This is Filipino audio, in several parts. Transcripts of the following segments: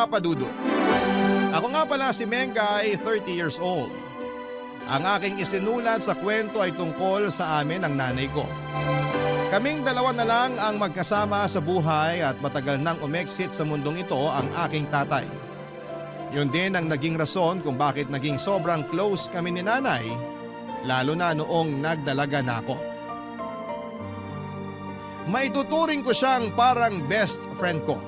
Papa Dudut. Ako nga pala si Mengay, 30 years old. Ang aking isinulat sa kwento ay tungkol sa amin ng nanay ko. Kaming dalawa na lang ang magkasama sa buhay at matagal nang umexit sa mundong ito ang aking tatay. Yun din ang naging rason kung bakit naging sobrang close kami ni nanay, lalo na noong nagdalaga na ako. Maituturing ko siyang parang best friend ko.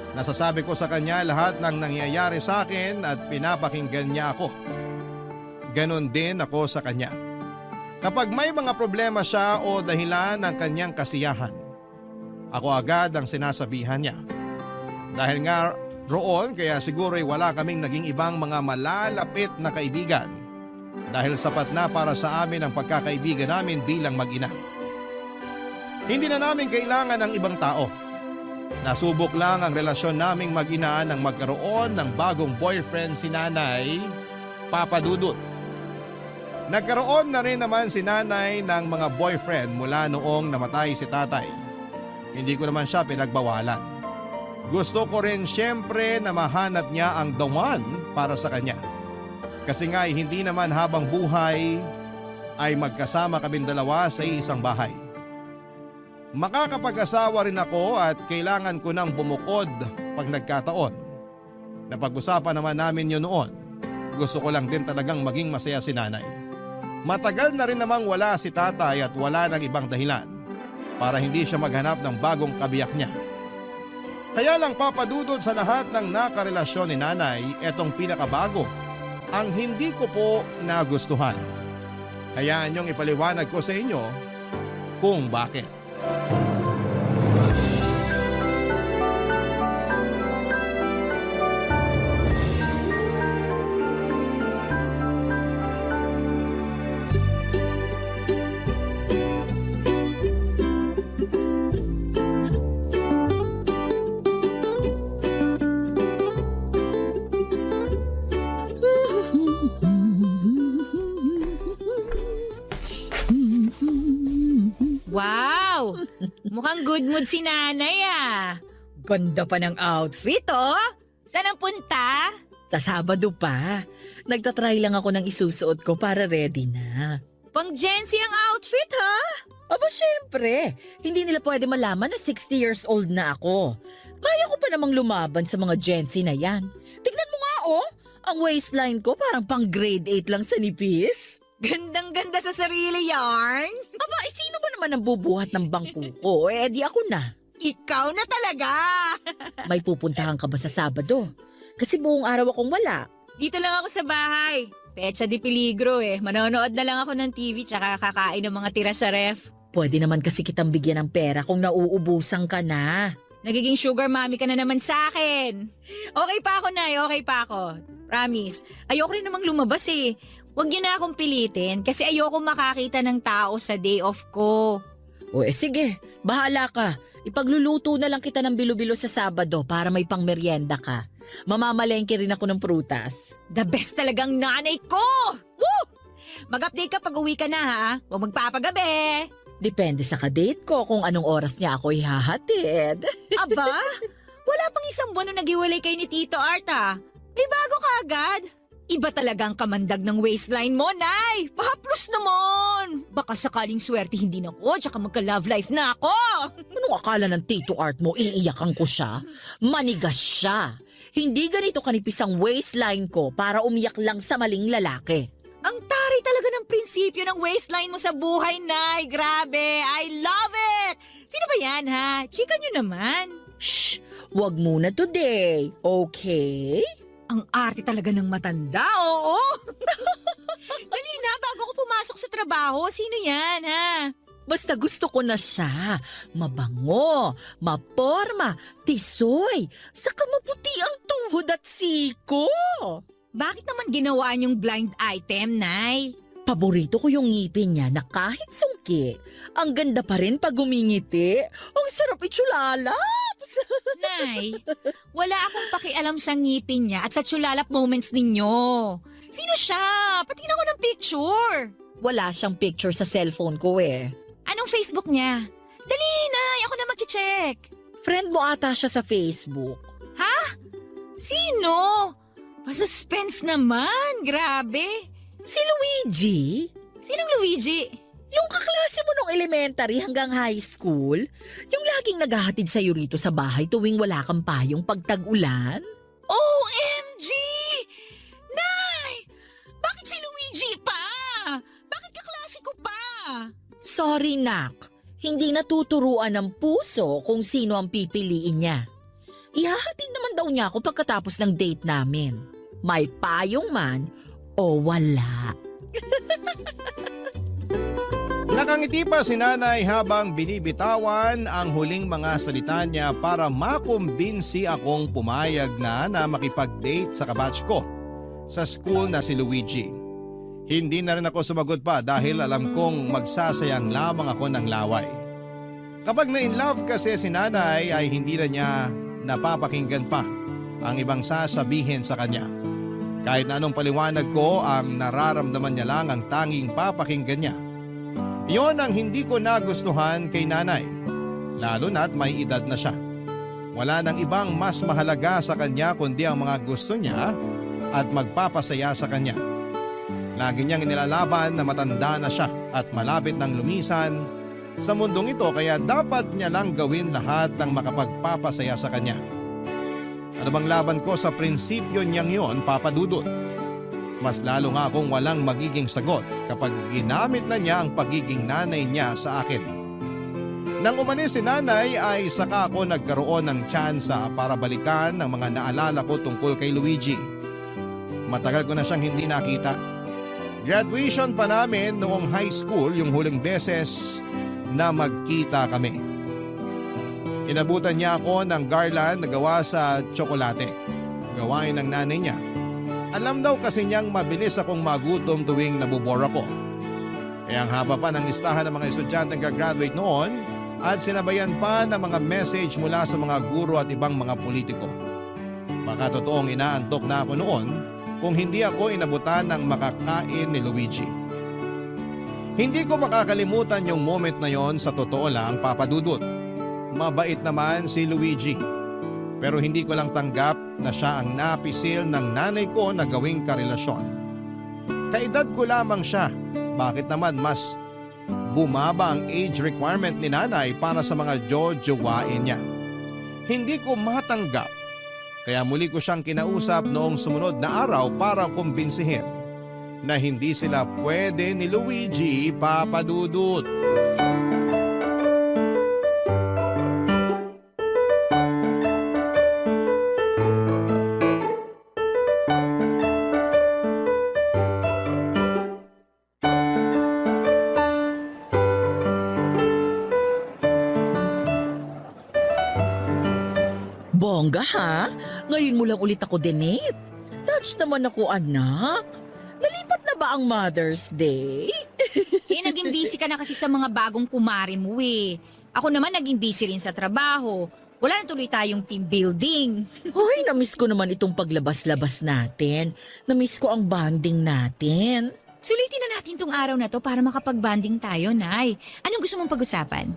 Nasasabi ko sa kanya lahat ng nangyayari sa akin at pinapakinggan niya ako. Ganon din ako sa kanya. Kapag may mga problema siya o dahilan ng kanyang kasiyahan, ako agad ang sinasabihan niya. Dahil nga roon kaya siguro'y wala kaming naging ibang mga malalapit na kaibigan dahil sapat na para sa amin ang pagkakaibigan namin bilang mag-ina. Hindi na namin kailangan ng ibang tao. Nasubok lang ang relasyon naming mag-ina nang magkaroon ng bagong boyfriend si nanay, Papa Dudut. Nagkaroon na rin naman si nanay ng mga boyfriend mula noong namatay si tatay. Hindi ko naman siya pinagbawalan. Gusto ko rin siyempre na mahanap niya ang the one para sa kanya. Kasi nga hindi naman habang buhay ay magkasama kaming dalawa sa isang bahay. Makakapag-asawa rin ako at kailangan ko nang bumukod pag nagkataon. Napag-usapan naman namin yun noon. Gusto ko lang din talagang maging masaya si nanay. Matagal na rin namang wala si tatay at wala ng ibang dahilan para hindi siya maghanap ng bagong kabiyak niya. Kaya lang papadudod sa lahat ng nakarelasyon ni nanay, etong pinakabago, ang hindi ko po nagustuhan. Hayaan niyong ipaliwanag ko sa inyo kung bakit. Wow! Mukhang good mood si nanay ah. Ganda pa ng outfit oh. Saan ang punta? Sa Sabado pa. Nagtatry lang ako ng isusuot ko para ready na. Pang Gen Z ang outfit ha? Aba syempre, hindi nila pwede malaman na 60 years old na ako. Kaya ko pa namang lumaban sa mga Gen Z na yan. Tignan mo nga oh, ang waistline ko parang pang grade 8 lang sa nipis. Gandang-ganda sa sarili yarn. Aba, sino ba naman ang bubuhat ng bangko ko? Di ako na. Ikaw na talaga. May pupuntahan ka ba sa Sabado? Kasi buong araw akong wala. Dito lang ako sa bahay. Pecha di peligro eh. Manonood na lang ako ng TV tsaka kakain ng mga tira sa ref. Pwede naman kasi kitang bigyan ng pera kung nauubusan ka na. Nagiging sugar mommy ka na naman sa akin. Okay pa ako, Nay. Okay pa ako. Promise. Ayoko rin namang lumabas eh. Huwag niyo na akong pilitin kasi ayoko makakita ng tao sa day off ko. O sige, bahala ka. Ipagluluto na lang kita ng bilo-bilo sa Sabado para may pangmeryenda ka. Mamamalengke rin ako ng prutas. The best talagang nanay ko! Woo! Mag-update ka pag uwi ka na ha. Huwag magpapagabi. Depende sa kadate ko kung anong oras niya ako ihahatid. Aba, wala pang isang buwan nung naghiwalay kayo ni Tito Art ha. May bago ka agad. Iba talagang kamandag ng waistline mo, Nay! Pahaplos naman! Baka sakaling swerte hindi na ko, tsaka magka-love life na ako! Anong akala ng Tito Art mo, iiyakan ko siya? Manigas siya. Hindi ganito kanipis ang waistline ko para umiyak lang sa maling lalaki. Ang taray talaga ng prinsipyo ng waistline mo sa buhay, Nay! Grabe! I love it! Sino ba yan, ha? Chika nyo naman. Shh! Wag muna today, okay? Ang arte talaga ng matanda, oo! Dali na, bago ko pumasok sa trabaho, sino yan, ha? Basta gusto ko na siya. Mabango, maporma, tisoy, saka maputi ang tuhod at siko. Bakit naman ginawa niyong blind item, Nay? Paborito ko yung ngipin niya na kahit sungki, ang ganda pa rin pag umingiti. Ang sarap itsulalaps! Nay, wala akong pakialam sa ngipin niya at sa tsulalap moments ninyo. Sino siya? Patingin ako ng picture. Wala siyang picture sa cellphone ko eh. Anong Facebook niya? Dali, Nay, ako na mag-check. Friend mo ata siya sa Facebook. Ha? Sino? Pa-suspense naman, grabe. Si Luigi? Sinong Luigi? Yung kaklase mo nung elementary hanggang high school? Yung laging naghahatid sa'yo rito sa bahay tuwing wala kang payong pagtag-ulan? OMG! Nay! Bakit si Luigi pa? Bakit kaklase ko pa? Sorry, Nak. Hindi natuturuan ng puso kung sino ang pipiliin niya. Ihahatid naman daw niya ako pagkatapos ng date namin. May payong man o wala. Nakangiti pa si nanay habang binibitawan ang huling mga salita niya para makumbinsi akong pumayag na makipag-date sa kabatch ko sa school na si Luigi. Hindi na rin ako sumagot pa dahil alam kong magsasayang lamang ako ng laway. Kapag na-inlove kasi si nanay ay hindi na niya napapakinggan pa ang ibang sasabihin sa kanya. Kahit na anong paliwanag ko, ang nararamdaman niya lang ang tanging papakinggan niya. Iyon ang hindi ko nagustuhan kay nanay, lalo na't may edad na siya. Wala nang ibang mas mahalaga sa kanya kundi ang mga gusto niya at magpapasaya sa kanya. Lagi niyang inilalaban na matanda na siya at malapit ng lumisan sa mundong ito kaya dapat niya lang gawin lahat ng makapagpapasaya sa kanya. Ano bang laban ko sa prinsipyo niyang yon, Papa Dudut? Mas lalo nga akong walang magiging sagot kapag ginamit na niya ang pagiging nanay niya sa akin. Nang umalis si nanay ay saka ako nagkaroon ng tsansa para balikan ang mga naalala ko tungkol kay Luigi. Matagal ko na siyang hindi nakita. Graduation pa namin noong high school yung huling beses na magkita kami. Inabutan niya ako ng garland na gawa sa tsokolate. Gawain ng nanay niya. Alam daw kasi niyang mabilis akong magutom tuwing nabubor ako. Kaya ang haba pa ng listahan ng mga estudyanteng gagraduate noon at sinabayan pa ng mga message mula sa mga guro at ibang mga politiko. Baka totoong inaantok na ako noon kung hindi ako inabutan ng makakain ni Luigi. Hindi ko makakalimutan yung moment na yon, sa totoo lang, Papa Dudut. Mabait naman si Luigi. Pero hindi ko lang tanggap na siya ang napisil ng nanay ko na gawing karelasyon. Kaedad ko lamang siya. Bakit naman mas bumaba ang age requirement ni nanay para sa mga jojowain niya? Hindi ko matanggap. Kaya muli ko siyang kinausap noong sumunod na araw para kumbinsihin na hindi sila pwede ni Luigi, Papa Dudut. Bongga ha? Ngayon mo lang ulit ako dinate. Touch naman ako, anak. Nalipat na ba ang Mother's Day? Naging busy ka na kasi sa mga bagong kumare mo eh. Ako naman naging busy rin sa trabaho. Wala na tuloy tayong team building. Hoy, namiss ko naman itong paglabas-labas natin. Namiss ko ang bonding natin. Sulitin na natin tong araw na to para makapag-banding tayo, Nay. Anong gusto mong pag-usapan?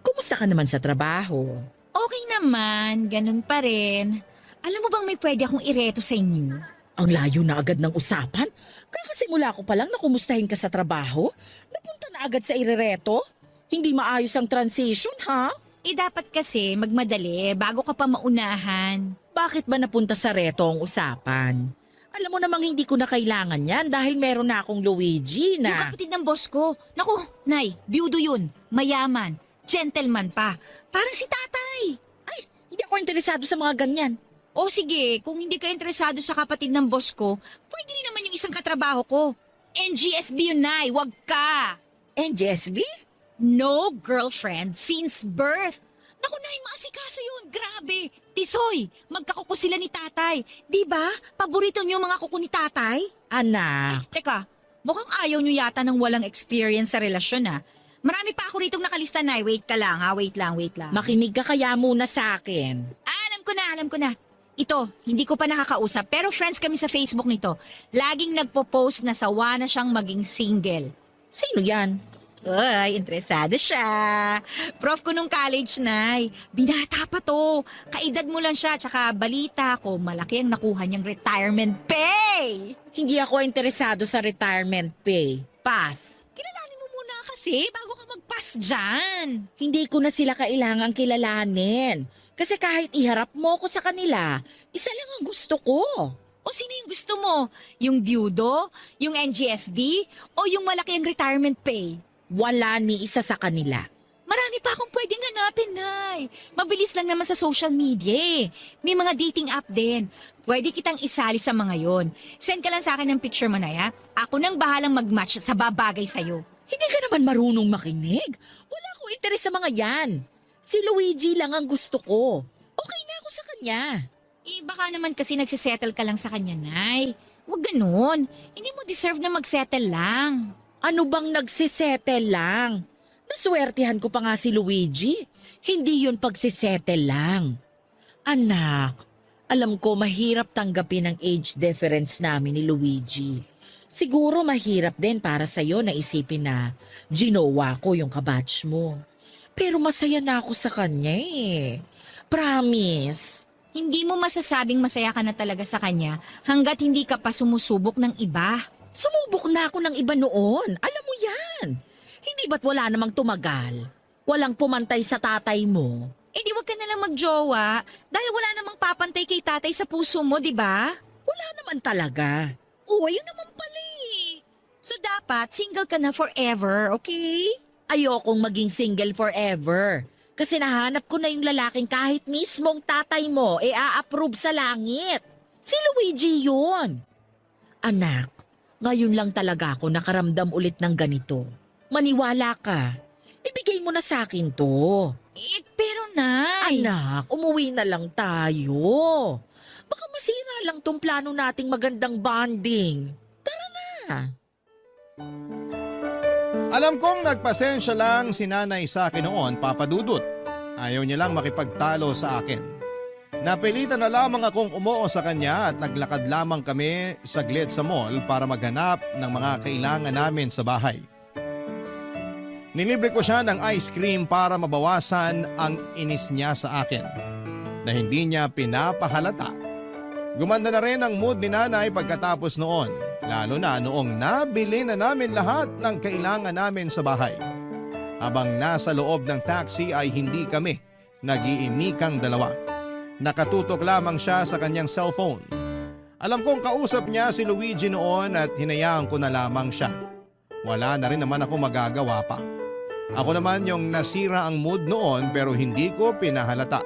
Kumusta ka naman sa trabaho? Okay naman, ganun pa rin. Alam mo bang may pwede akong ireto sa inyo? Ang layo na agad ng usapan. Kakasimula ko pa lang na kumustahin ka sa trabaho. Napunta na agad sa irereto. Hindi maayos ang transition, ha? Dapat kasi magmadali bago ka pa maunahan. Bakit ba napunta sa reto ang usapan? Alam mo namang hindi ko na kailangan yan dahil meron na akong Luigi Yung na... kapatid ng boss ko. Naku, Nay, biyudo yun. Mayaman. Gentleman pa. Parang si tatay. Ay, hindi ako interesado sa mga ganyan. O sige, kung hindi ka interesado sa kapatid ng boss ko, pwede rin naman yung isang katrabaho ko. NGSB yun, Nay. Wag ka. NGSB? No girlfriend since birth. Naku, Nay, maasikaso yun. Grabe. Tisoy, magkakuko sila ni tatay. Di ba? Paborito niyo mga kuko ni tatay? Anak, Teka, mukhang ayaw niyo yata ng walang experience sa relasyon, ha? Marami pa ako ritong nakalista, Nay. Wait ka lang, ha? Wait lang. makinig ka kaya muna sa akin. Alam ko na. Ito, hindi ko pa nakakausap pero friends kami sa Facebook nito. Laging nagpo-post na sawa na siyang maging single. Sino yan? Uy, interesado siya. Prof ko nung college, Nay. Binata pa to. Kaedad mo lang siya, tsaka balita ko, malaki ang nakuha niyang retirement pay. Hindi ako interesado sa retirement pay. Pass. Kilalanin mo muna kasi bago ka mag-pass dyan. Hindi ko na sila kailangang kilalanin. Kasi kahit iharap mo ko sa kanila, isa lang ang gusto ko. O sino yung gusto mo? Yung byudo? Yung NGSB? O yung malaki ang retirement pay? Wala ni isa sa kanila. Marami pa akong pwedeng hanapin, Nay. Mabilis lang naman sa social media eh. May mga dating app din. Pwede kitang isali sa mga yon. Send ka lang sa akin ng picture mo, Nay, ha? Ako nang bahalang mag-match sa babagay sa'yo. Hindi ka naman marunong makinig. Wala akong interes sa mga yan. Si Luigi lang ang gusto ko. Okay na ako sa kanya. Eh, baka naman kasi nagsisettle ka lang sa kanya, Nay. Huwag ganun. Hindi mo deserve na magsettle lang. Ano bang nagsisettle lang? Naswertihan ko pa nga si Luigi. Hindi yun pagsisettle lang. Anak, alam ko mahirap tanggapin ang age difference namin ni Luigi. Siguro mahirap din para sa'yo na isipin na ginawa ko yung kabatch mo. Pero masaya na ako sa kanya eh. Promise. Hindi mo masasabing masaya ka na talaga sa kanya hanggat hindi ka pa sumusubok ng iba. Sumubok na ako ng iba noon. Alam mo yan. Hindi ba't wala namang tumagal? Walang pumantay sa tatay mo. Eh di wag ka na lang magjowa dahil wala namang papantay kay tatay sa puso mo, di ba? Wala naman talaga. Oo, ayun naman pala eh. So dapat single ka na forever, okay? Ayokong maging single forever. Kasi nahanap ko na yung lalaking kahit mismong tatay mo a-approve sa langit. Si Luigi yun. Anak, ngayon lang talaga ako nakaramdam ulit ng ganito. Maniwala ka. Ibigay mo na sa akin to. Eh, pero Nay. Anak, umuwi na lang tayo. Baka masira lang tong plano nating magandang bonding. Tara na. Alam kong nagpasensya lang si nanay sa akin noon, Papa Dudut. Ayaw niya lang makipagtalo sa akin. Napilitan na lamang akong umuo sa kanya at naglakad lamang kami saglit sa mall para maghanap ng mga kailangan namin sa bahay. Nilibre ko siya ng ice cream para mabawasan ang inis niya sa akin na hindi niya pinapahalata. Gumanda na rin ang mood ni nanay pagkatapos noon, lalo na noong nabili na namin lahat ng kailangan namin sa bahay. Habang nasa loob ng taxi ay hindi kami nag-iimikang dalawa. Nakatutok lamang siya sa kanyang cellphone. Alam kong kausap niya si Luigi noon at hinayaan ko na lamang siya. Wala na rin naman ako magagawa pa. Ako naman yung nasira ang mood noon pero hindi ko pinahalata.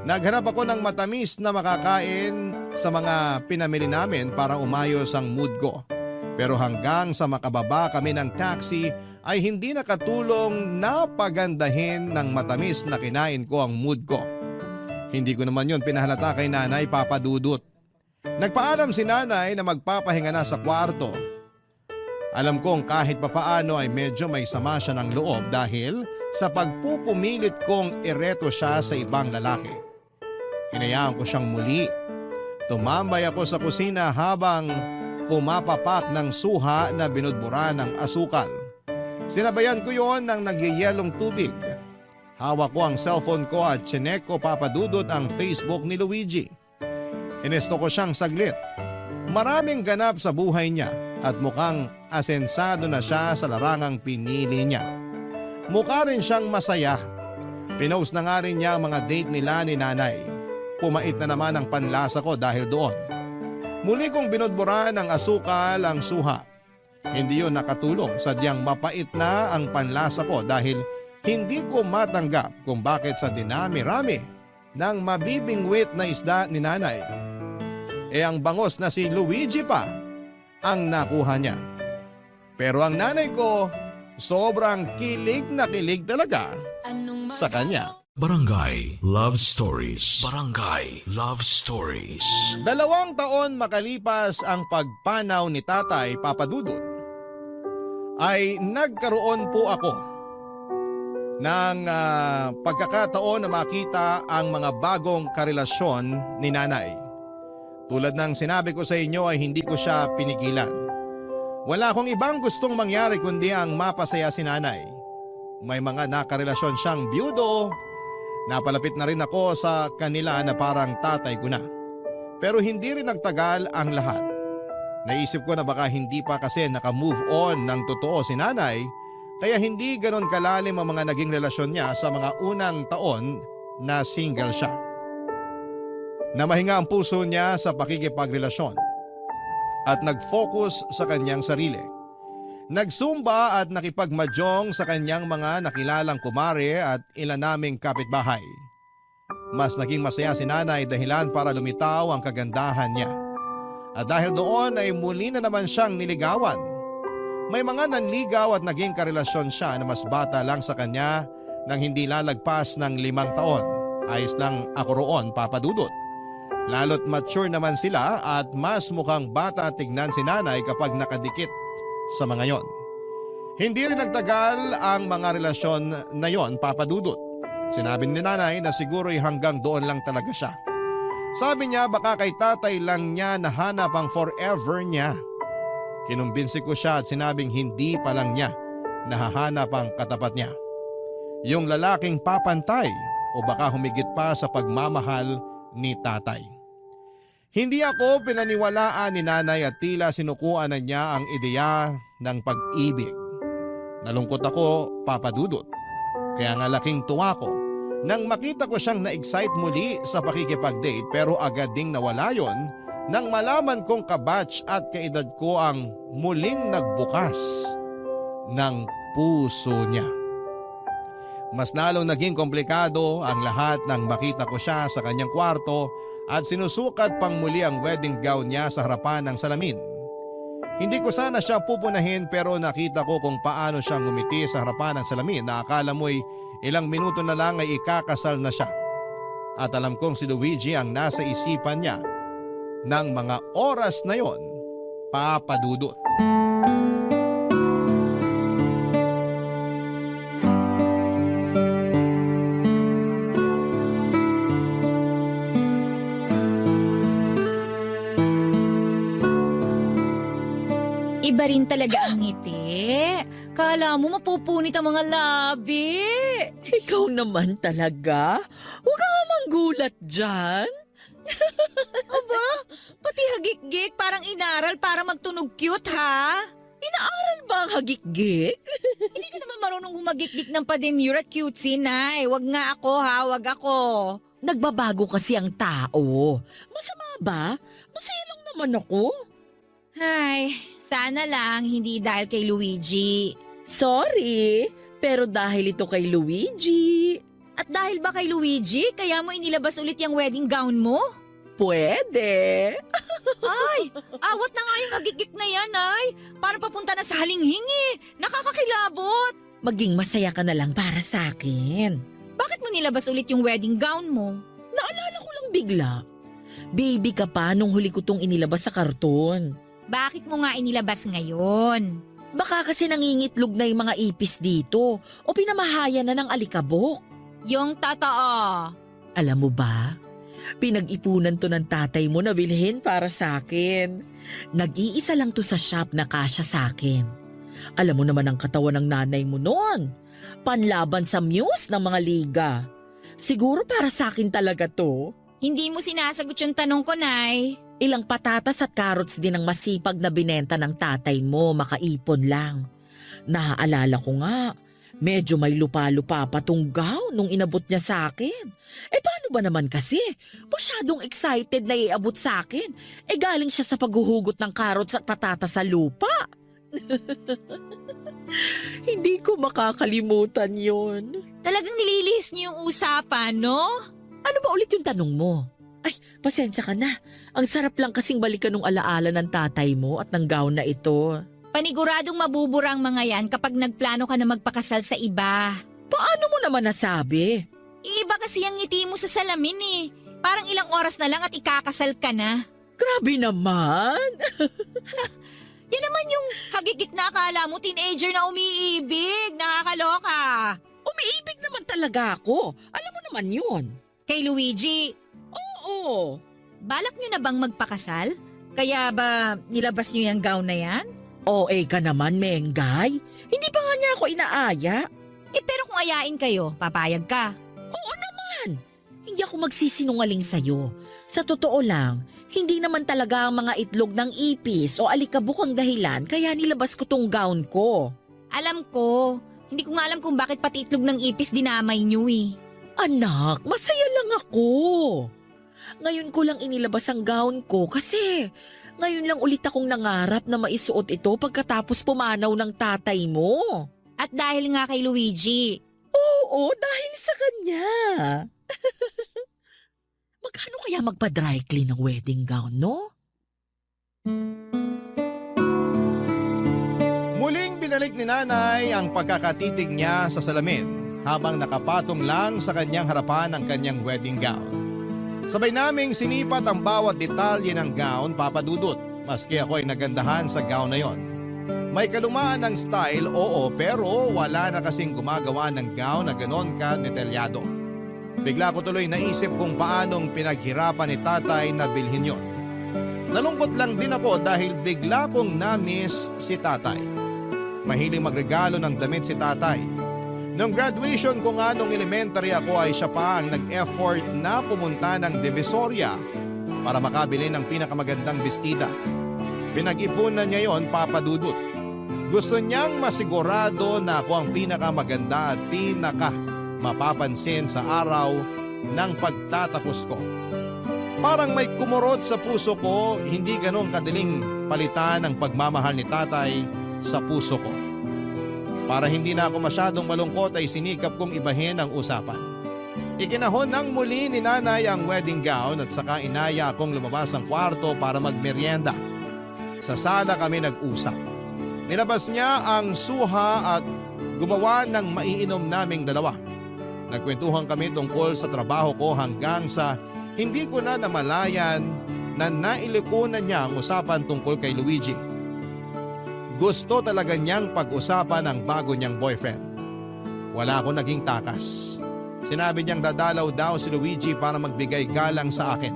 Naghanap ako ng matamis na makakain sa mga pinamili namin para umayos ang mood ko. Pero hanggang sa makababa kami ng taxi ay hindi nakatulong na pagandahin ng matamis na kinain ko ang mood ko. Hindi ko naman yun pinahalata kay nanay, Papa Dudut. Nagpaalam si nanay na magpapahinga na sa kwarto. Alam kong kahit papaano ay medyo may sama siya ng loob dahil sa pagpupumilit kong ireto siya sa ibang lalaki. Hinayaan ko siyang muli. Tumambay ako sa kusina habang pumapapak ng suha na binudbura ng asukal. Sinabayan ko yon ng nagyayelong tubig. Hawak ko ang cellphone ko at chinek ko, Papa Dudut, ang Facebook ni Luigi. Inesto ko siyang saglit. Maraming ganap sa buhay niya at mukhang asensado na siya sa larangang pinili niya. Mukha rin siyang masaya. Pinost na nga rin niya ang mga date nila ni nanay. Pumait na naman ang panlasa ko dahil doon. Muli kong binudbura ng asukal ang suha. Hindi yun nakatulong, sadyang mapait na ang panlasa ko dahil hindi ko matanggap kung bakit sa dinami-rami ng mabibingwit na isda ni nanay. Ang bangos na si Luigi pa ang nakuha niya. Pero ang nanay ko, sobrang kilig na kilig talaga sa kanya. Barangay Love Stories. Barangay Love Stories. 2 taon makalipas ang pagpanaw ni Tatay, Papa Dudut, ay nagkaroon po ako ng pagkakataon na makita ang mga bagong karelasyon ni nanay. Tulad ng sinabi ko sa inyo ay hindi ko siya pinigilan. Wala akong ibang gustong mangyari kundi ang mapasaya si nanay. May mga nakarelasyon siyang byudo. Napalapit na rin ako sa kanila na parang tatay ko na. Pero hindi rin nagtagal ang lahat. Naisip ko na baka hindi pa kasi naka-move on ng totoo si nanay, kaya hindi ganon kalalim ang mga naging relasyon niya sa mga unang taon na single siya. Namahinga ang puso niya sa pakikipagrelasyon at nag-focus sa kanyang sarili. Nagsumba at nakipagmadyong sa kanyang mga nakilalang kumare at ilan naming kapitbahay. Mas naging masaya si nanay dahilan para lumitaw ang kagandahan niya. At dahil doon ay muli na naman siyang niligawan. May mga nanligaw at naging karelasyon siya na mas bata lang sa kanya nang hindi lalagpas ng 5 taon. Ayos lang ako roon, Papa Dudut. Lalo't mature naman sila at mas mukhang bata tignan si nanay kapag nakadikit sa mga yon. Hindi rin nagtagal ang mga relasyon na yon, Papa Dudut. Sinabi ni nanay na siguro'y hanggang doon lang talaga siya. Sabi niya baka kay tatay lang niya nahanap ang forever niya. Kinumbinsi ko siya at sinabing hindi pa lang niya nahahanap ang katapat niya. Yung lalaking papantay o baka humigit pa sa pagmamahal ni tatay. Hindi ako pinaniwalaan ni nanay at tila sinukuan na niya ang ideya ng pag-ibig. Nalungkot ako, Papa Dudut. Kaya nga laking tuwa ko nang makita ko siyang na-excite muli sa pakikipag-date pero agad ding nawala yon nang malaman kong kabatch at kaedad ko ang muling nagbukas ng puso niya. Mas lalong naging komplikado ang lahat nang makita ko siya sa kanyang kwarto at sinusukat pang muli ang wedding gown niya sa harapan ng salamin. Hindi ko sana siya pupunahin pero nakita ko kung paano siya ngumiti sa harapan ng salamin na akala mo'y ilang minuto na lang ay ikakasal na siya. At alam kong si Luigi ang nasa isipan niya ng mga oras na yon, Papa Dudut. Iba rin talaga ang ngiti. Kala mo mapupunit ang mga labi. Ikaw naman talaga? Huwag ka nga manggulat dyan. Aba, pati hagik-gik parang inaral para magtunog cute ha. Inaaral ba ang hagik-gik? Hindi ka naman marunong humagik-gik ng pademure at cutesy, Nay. Wag nga ako ha, wag ako. Nagbabago kasi ang tao. Masama ba? Masaya lang naman ako. Ay, sana lang hindi dahil kay Luigi. Sorry, pero dahil ito kay Luigi. At dahil ba kay Luigi, kaya mo inilabas ulit yung wedding gown mo? Pwede. Ay, awat na nga yung hagik-gik na yan, ay. Para papunta na sa halinghingi. Nakakakilabot. Maging masaya ka na lang para sa akin. Bakit mo nilabas ulit yung wedding gown mo? Naalala ko lang bigla. Baby ka pa nung huli ko tong inilabas sa karton. Bakit mo nga inilabas ngayon? Baka kasi nangingitlog na yung mga ipis dito o pinamahaya na ng alikabok. Yung totoo. Alam mo ba, pinag-ipunan to ng tatay mo na bilhin para sa akin. Nag-iisa lang to sa shop na kasya sa akin. Alam mo naman ang katawan ng nanay mo noon. Panlaban sa muse ng mga liga. Siguro para sa akin talaga to. Hindi mo sinasagot yung tanong ko, Nay. Ilang patatas at carrots din ang masipag na binenta ng tatay mo, makaipon lang. Naaalala ko nga, medyo may lupa-lupa pa tong gown nung inabot niya sa akin. Paano ba naman kasi? Masyadong excited na iabot sa akin. Galing siya sa paghuhugot ng carrots at patatas sa lupa. Hindi ko makakalimutan yon. Talagang nililihis niyo yung usapan, no? Ano ba ulit yung tanong mo? Ay, pasensya ka na. Ang sarap lang kasing balikan ng alaala ng tatay mo at ng gown na ito. Paniguradong mabubura ang mga yan kapag nagplano ka na magpakasal sa iba. Paano mo naman nasabi? Iba kasi ang ngiti mo sa salamin eh. Parang ilang oras na lang at ikakasal ka na. Grabe naman. Yan naman yung hagigik na akala mo teenager na umiibig. Nakakaloka. Umiibig naman talaga ako. Alam mo naman yun. Kay Luigi, Oo. balak nyo na bang magpakasal? Kaya ba nilabas nyo yung gown na yan? OA ka naman, Mengay. Hindi pa nga niya ako inaaya. Pero kung ayain kayo, papayag ka. Oo naman. Hindi ako magsisinungaling sa'yo. Sa totoo lang, hindi naman talaga ang mga itlog ng ipis o alikabok ang dahilan kaya nilabas ko tong gown ko. Alam ko. Hindi ko nga alam kung bakit pati itlog ng ipis dinamay niyo eh. Anak, masaya lang ako. Ngayon ko lang inilabas ang gown ko kasi ngayon lang ulit akong nangarap na maisuot ito pagkatapos pumanaw ng tatay mo. At dahil nga kay Luigi. Oo, dahil sa kanya. Magkano kaya magpa-dry clean ng wedding gown, no? Muling binalik ni nanay ang pagkakatitig niya sa salamin habang nakapatong lang sa kanyang harapan ang kanyang wedding gown. Sabay naming sinipat ang bawat detalye ng gown, Papa Dudut, maski ako ay nagandahan sa gown na yon. May kalumaan ng style, oo, pero wala na kasing gumagawa ng gown na ganon ka detalyado. Bigla ko tuloy naisip kung paanong pinaghirapan ni tatay na bilhin yon. Nalungkot lang din ako dahil bigla kong na-miss si tatay. Mahiling magregalo ng damit si tatay. Noong graduation ko nga nung elementary ako ay siya pa ang nag-effort na pumunta ng Divisoria para makabili ng pinakamagandang bestida. Pinag-ipunan niya yon, Papa Dudut. Gusto niyang masigurado na ako ang pinakamaganda at mapapansin sa araw ng pagtatapos ko. Parang may kumurot sa puso ko, hindi ganong kadaling palitan ang pagmamahal ni tatay sa puso ko. Para hindi na ako masyadong malungkot ay sinikap kong ibahin ang usapan. Ikinahon ng muli ni nanay ang wedding gown at saka inaya akong lumabas ng kwarto para magmeryenda. Sa sala kami nag-usap. Nilabas niya ang suha at gumawa ng maiinom naming dalawa. Nagkwentuhan kami tungkol sa trabaho ko hanggang sa hindi ko na namalayan na nailikunan niya ang usapan tungkol kay Luigi. Gusto talaga niyang pag-usapan ang bago niyang boyfriend. Wala akong naging takas. Sinabi niyang dadalaw daw si Luigi para magbigay galang sa akin.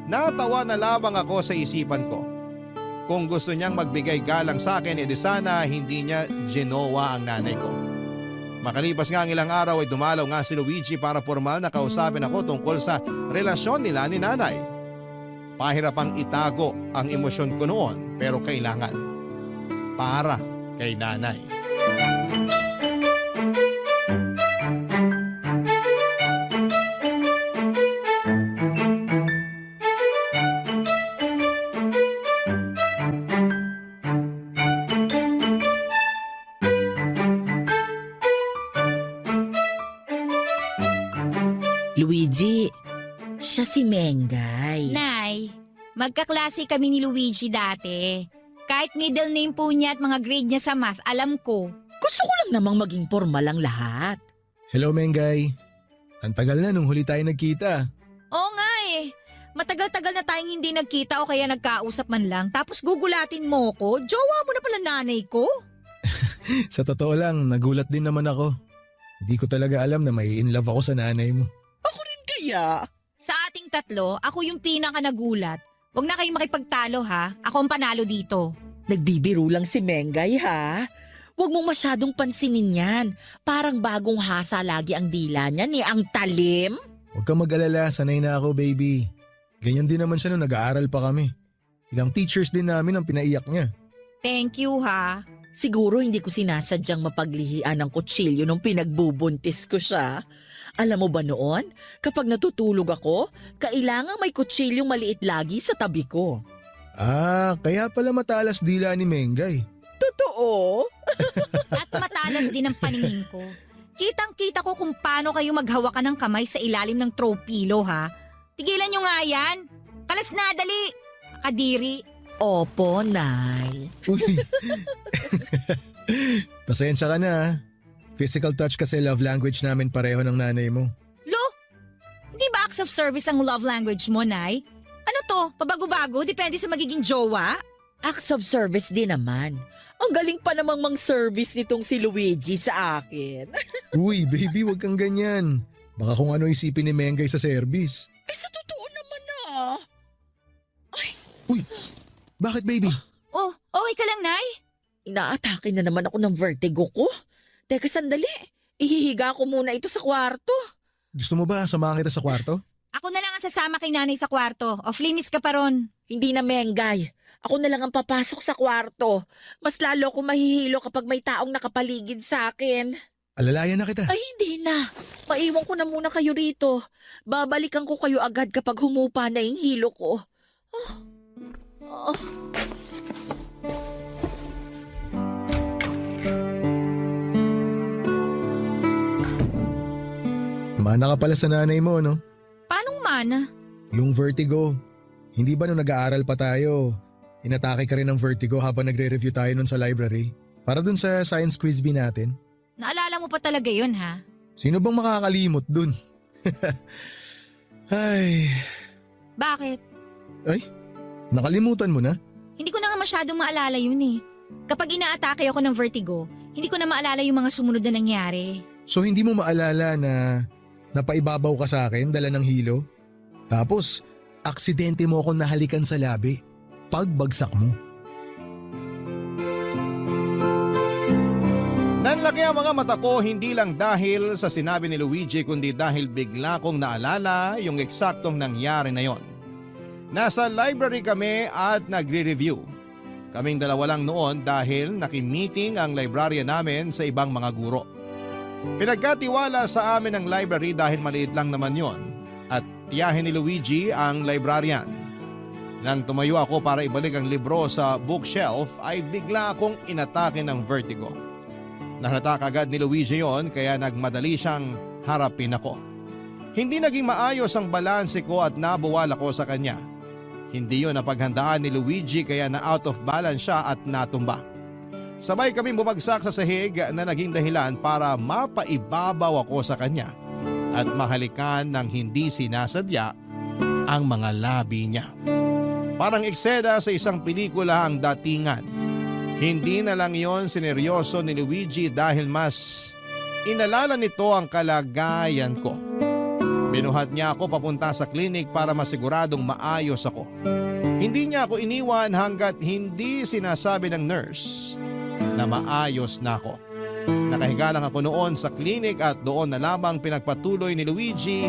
Natawa na lamang ako sa isipan ko. Kung gusto niyang magbigay galang sa akin, edi sana hindi niya ginawa ang nanay ko. Makalipas nga ang ilang araw ay dumalaw nga si Luigi para formal na kausapin ako tungkol sa relasyon nila ni nanay. Pahirapang itago ang emosyon ko noon pero kailangan. Para kay nanay. Luigi, siya si Mengay. Nay, magkaklase kami ni Luigi dati. Kahit middle name po niya at mga grade niya sa math, alam ko. Gusto ko lang namang maging formal ang lahat. Hello, Mengay. Ang tagal na nung huli tayo nagkita. Oo nga eh. Matagal-tagal na tayong hindi nagkita o kaya nagkausap man lang. Tapos gugulatin mo ko, jowa mo na pala nanay ko. Sa totoo lang, nagulat din naman ako. Hindi ko talaga alam na may in love ako sa nanay mo. Ako rin kaya. Sa ating tatlo, ako yung pinaka nagulat. Huwag na kayong makipagtalo ha. Ako ang panalo dito. Nagbibiro lang si Mengay ha. Huwag mong masyadong pansinin yan. Parang bagong hasa lagi ang dila niya ni ang talim. Huwag kang mag-alala, sanay na ako, baby. Ganyan din naman siya nung nag-aaral pa kami. Ilang teachers din namin ang pinaiyak niya. Thank you ha. Siguro hindi ko sinasadyang mapaglihian ng kutsilyo nung pinagbubuntis ko siya. Alam mo ba noon, kapag natutulog ako, kailangang may kutsilyong maliit lagi sa tabi ko. Ah, kaya pala matalas dila ni Mengay. Totoo? At matalas din ang paningin ko. Kitang-kita ko kung paano kayo maghawakan ng kamay sa ilalim ng throw pillow ha. Tigilan nyo nga yan. Kalas na, dali. Kadiri. Opo, Nay. Uy. Pasensya ka na ha. Physical touch kasi love language namin pareho ng nanay mo. Lo, hindi ba acts of service ang love language mo, Nay? Ano to, pabago-bago, depende sa magiging jowa? Acts of service din naman. Ang galing pa namang mang-service nitong si Luigi sa akin. Uy, baby, wag kang ganyan. Baka kung ano isipin ni Mengay sa service. Sa totoo naman ah. Uy, bakit baby? Oh, okay ka lang, Nay? Inaatake na naman ako ng vertigo ko. Teka sandali, ihihiga ko muna ito sa kwarto. Gusto mo ba samahan kita sa kwarto? Ako na lang ang sasama kay nanay sa kwarto. Off-limits ka pa ron. Hindi na Mengay. Ako na lang ang papasok sa kwarto. Mas lalo akong mahihilo kapag may taong nakapaligid sa akin. Alalayan na kita. Ay, hindi na. Maiwan ko na muna kayo rito. Babalikan ko kayo agad kapag humupa na yung hilo ko. Mana ka pala sa nanay mo, no? Paanong man? Yung vertigo. Hindi ba nung nag-aaral pa tayo, inatake ka rin ng vertigo habang nagre-review tayo nun sa library? Para dun sa science quiz bee natin? Naalala mo pa talaga yun, ha? Sino bang makakalimot dun? Ay, Bakit? nakalimutan mo na? Hindi ko na nga masyadong maalala yun eh. Kapag inaatake ako ng vertigo, hindi ko na maalala yung mga sumunod na nangyari. So hindi mo maalala na napaibabaw ka sa akin dala ng hilo? Tapos, aksidente mo akong nahalikan sa labi. Pagbagsak mo. Nanlaki ang mga mata ko hindi lang dahil sa sinabi ni Luigi kundi dahil bigla kong naalala yung eksaktong nangyari na yon. Nasa library kami at nagre-review. Kaming dalawa lang noon dahil nakimiting ang librarian namin sa ibang mga guro. Pinagkatiwala sa amin ang library dahil maliit lang naman yon at tiyahin ni Luigi ang librarian. Nang tumayo ako para ibalik ang libro sa bookshelf ay bigla akong inatake ng vertigo. Nahalata kagad ni Luigi yon kaya nagmadali siyang harapin ako. Hindi naging maayos ang balanse ko at nabuwal ako sa kanya. Hindi yon napaghandaan ni Luigi kaya na out of balance siya at natumba. Sabay kaming bumagsak sa sahig na naging dahilan para mapaibabaw ako sa kanya at mahalikan ng hindi sinasadya ang mga labi niya. Parang eksena sa isang pelikula ang datingan. Hindi na lang yon sineryoso ni Luigi dahil mas inalala nito ang kalagayan ko. Binuhat niya ako papunta sa klinik para masiguradong maayos ako. Hindi niya ako iniwan hanggat hindi sinasabi ng nurse na maayos na ako. Nakahiga lang ako noon sa klinik at doon na lamang pinagpatuloy ni Luigi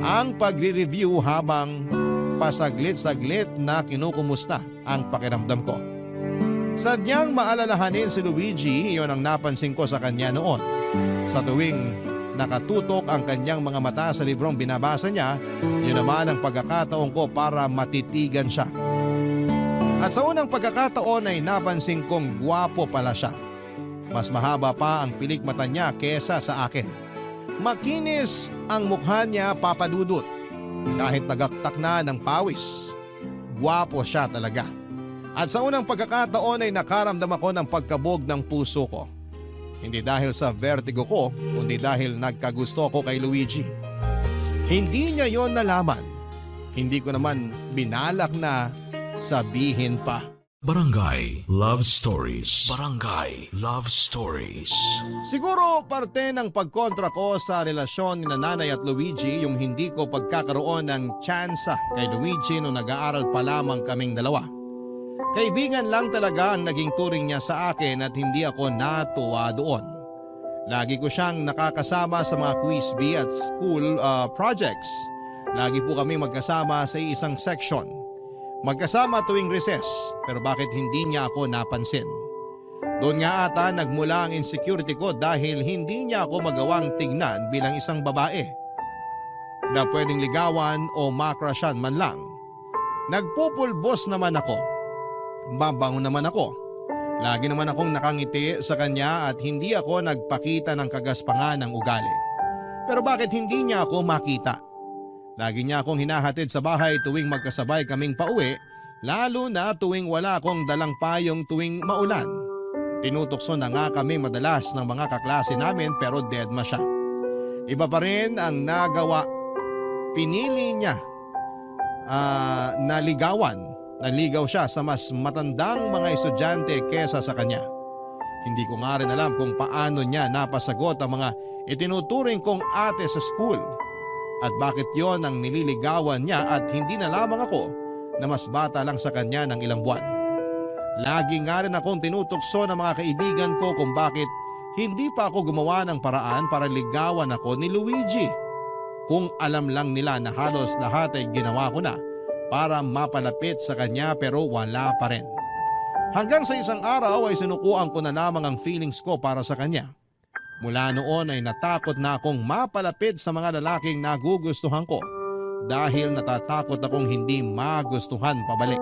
ang pagre-review habang pasaglit-saglit na kinukumusta ang pakiramdam ko. Sadyang maalalahanin si Luigi, iyon ang napansin ko sa kanya noon. Sa tuwing nakatutok ang kanyang mga mata sa librong binabasa niya, yun naman ang pagkakataon ko para matitigan siya. At sa unang pagkakataon ay napansin kong gwapo pala siya. Mas mahaba pa ang pilik mata niya kesa sa akin. Makinis ang mukha niya, papadudot. Kahit nagaktak na ng pawis, gwapo siya talaga. At sa unang pagkakataon ay nakaramdam ako ng pagkabog ng puso ko. Hindi dahil sa vertigo ko, kundi dahil nagkagusto ko kay Luigi. Hindi niya yon nalaman. Hindi ko naman binalak na sabihin pa. Barangay Love Stories. Barangay Love Stories. Siguro parte ng pagkontra ko sa relasyon ni Nanay at Luigi yung hindi ko pagkakaroon ng tsansa kay Luigi nung nag-aaral pa lamang kaming dalawa. Kaibigan lang talaga ang naging turing niya sa akin at hindi ako natuwa doon. Lagi ko siyang nakakasama sa mga quiz bee at school projects. Lagi po kami magkasama sa isang section. Magkasama tuwing recess, pero bakit hindi niya ako napansin? Doon nga ata nagmula ang insecurity ko dahil hindi niya ako magawang tignan bilang isang babae na pwedeng ligawan o makrasyan man lang. Nagpupulbos naman ako. Babango naman ako. Lagi naman akong nakangiti sa kanya at hindi ako nagpakita ng kagaspangan ng ugali. Pero bakit hindi niya ako makita? Lagi niya akong hinahatid sa bahay tuwing magkasabay kaming pauwi, lalo na tuwing wala akong dalang payong tuwing maulan. Tinutokso na nga kami madalas ng mga kaklase namin pero deadma siya. Iba pa rin ang nagawa. Pinili niya naligaw siya sa mas matandang mga estudyante kesa sa kanya. Hindi ko nga rin alam kung paano niya napasagot ang mga itinuturing kong ate sa school. At bakit yon ang nililigawan niya at hindi na lamang ako na mas bata lang sa kanya ng ilang buwan. Lagi nga rin akong tinutokso ng mga kaibigan ko kung bakit hindi pa ako gumawa ng paraan para ligawan ako ni Luigi. Kung alam lang nila na halos lahat ay ginawa ko na para mapalapit sa kanya pero wala pa rin. Hanggang sa isang araw ay sinukuan ko na lamang ang feelings ko para sa kanya. Mula noon ay natakot na akong mapalapit sa mga lalaking nagugustuhan ko dahil natatakot akong hindi magustuhan pabalik.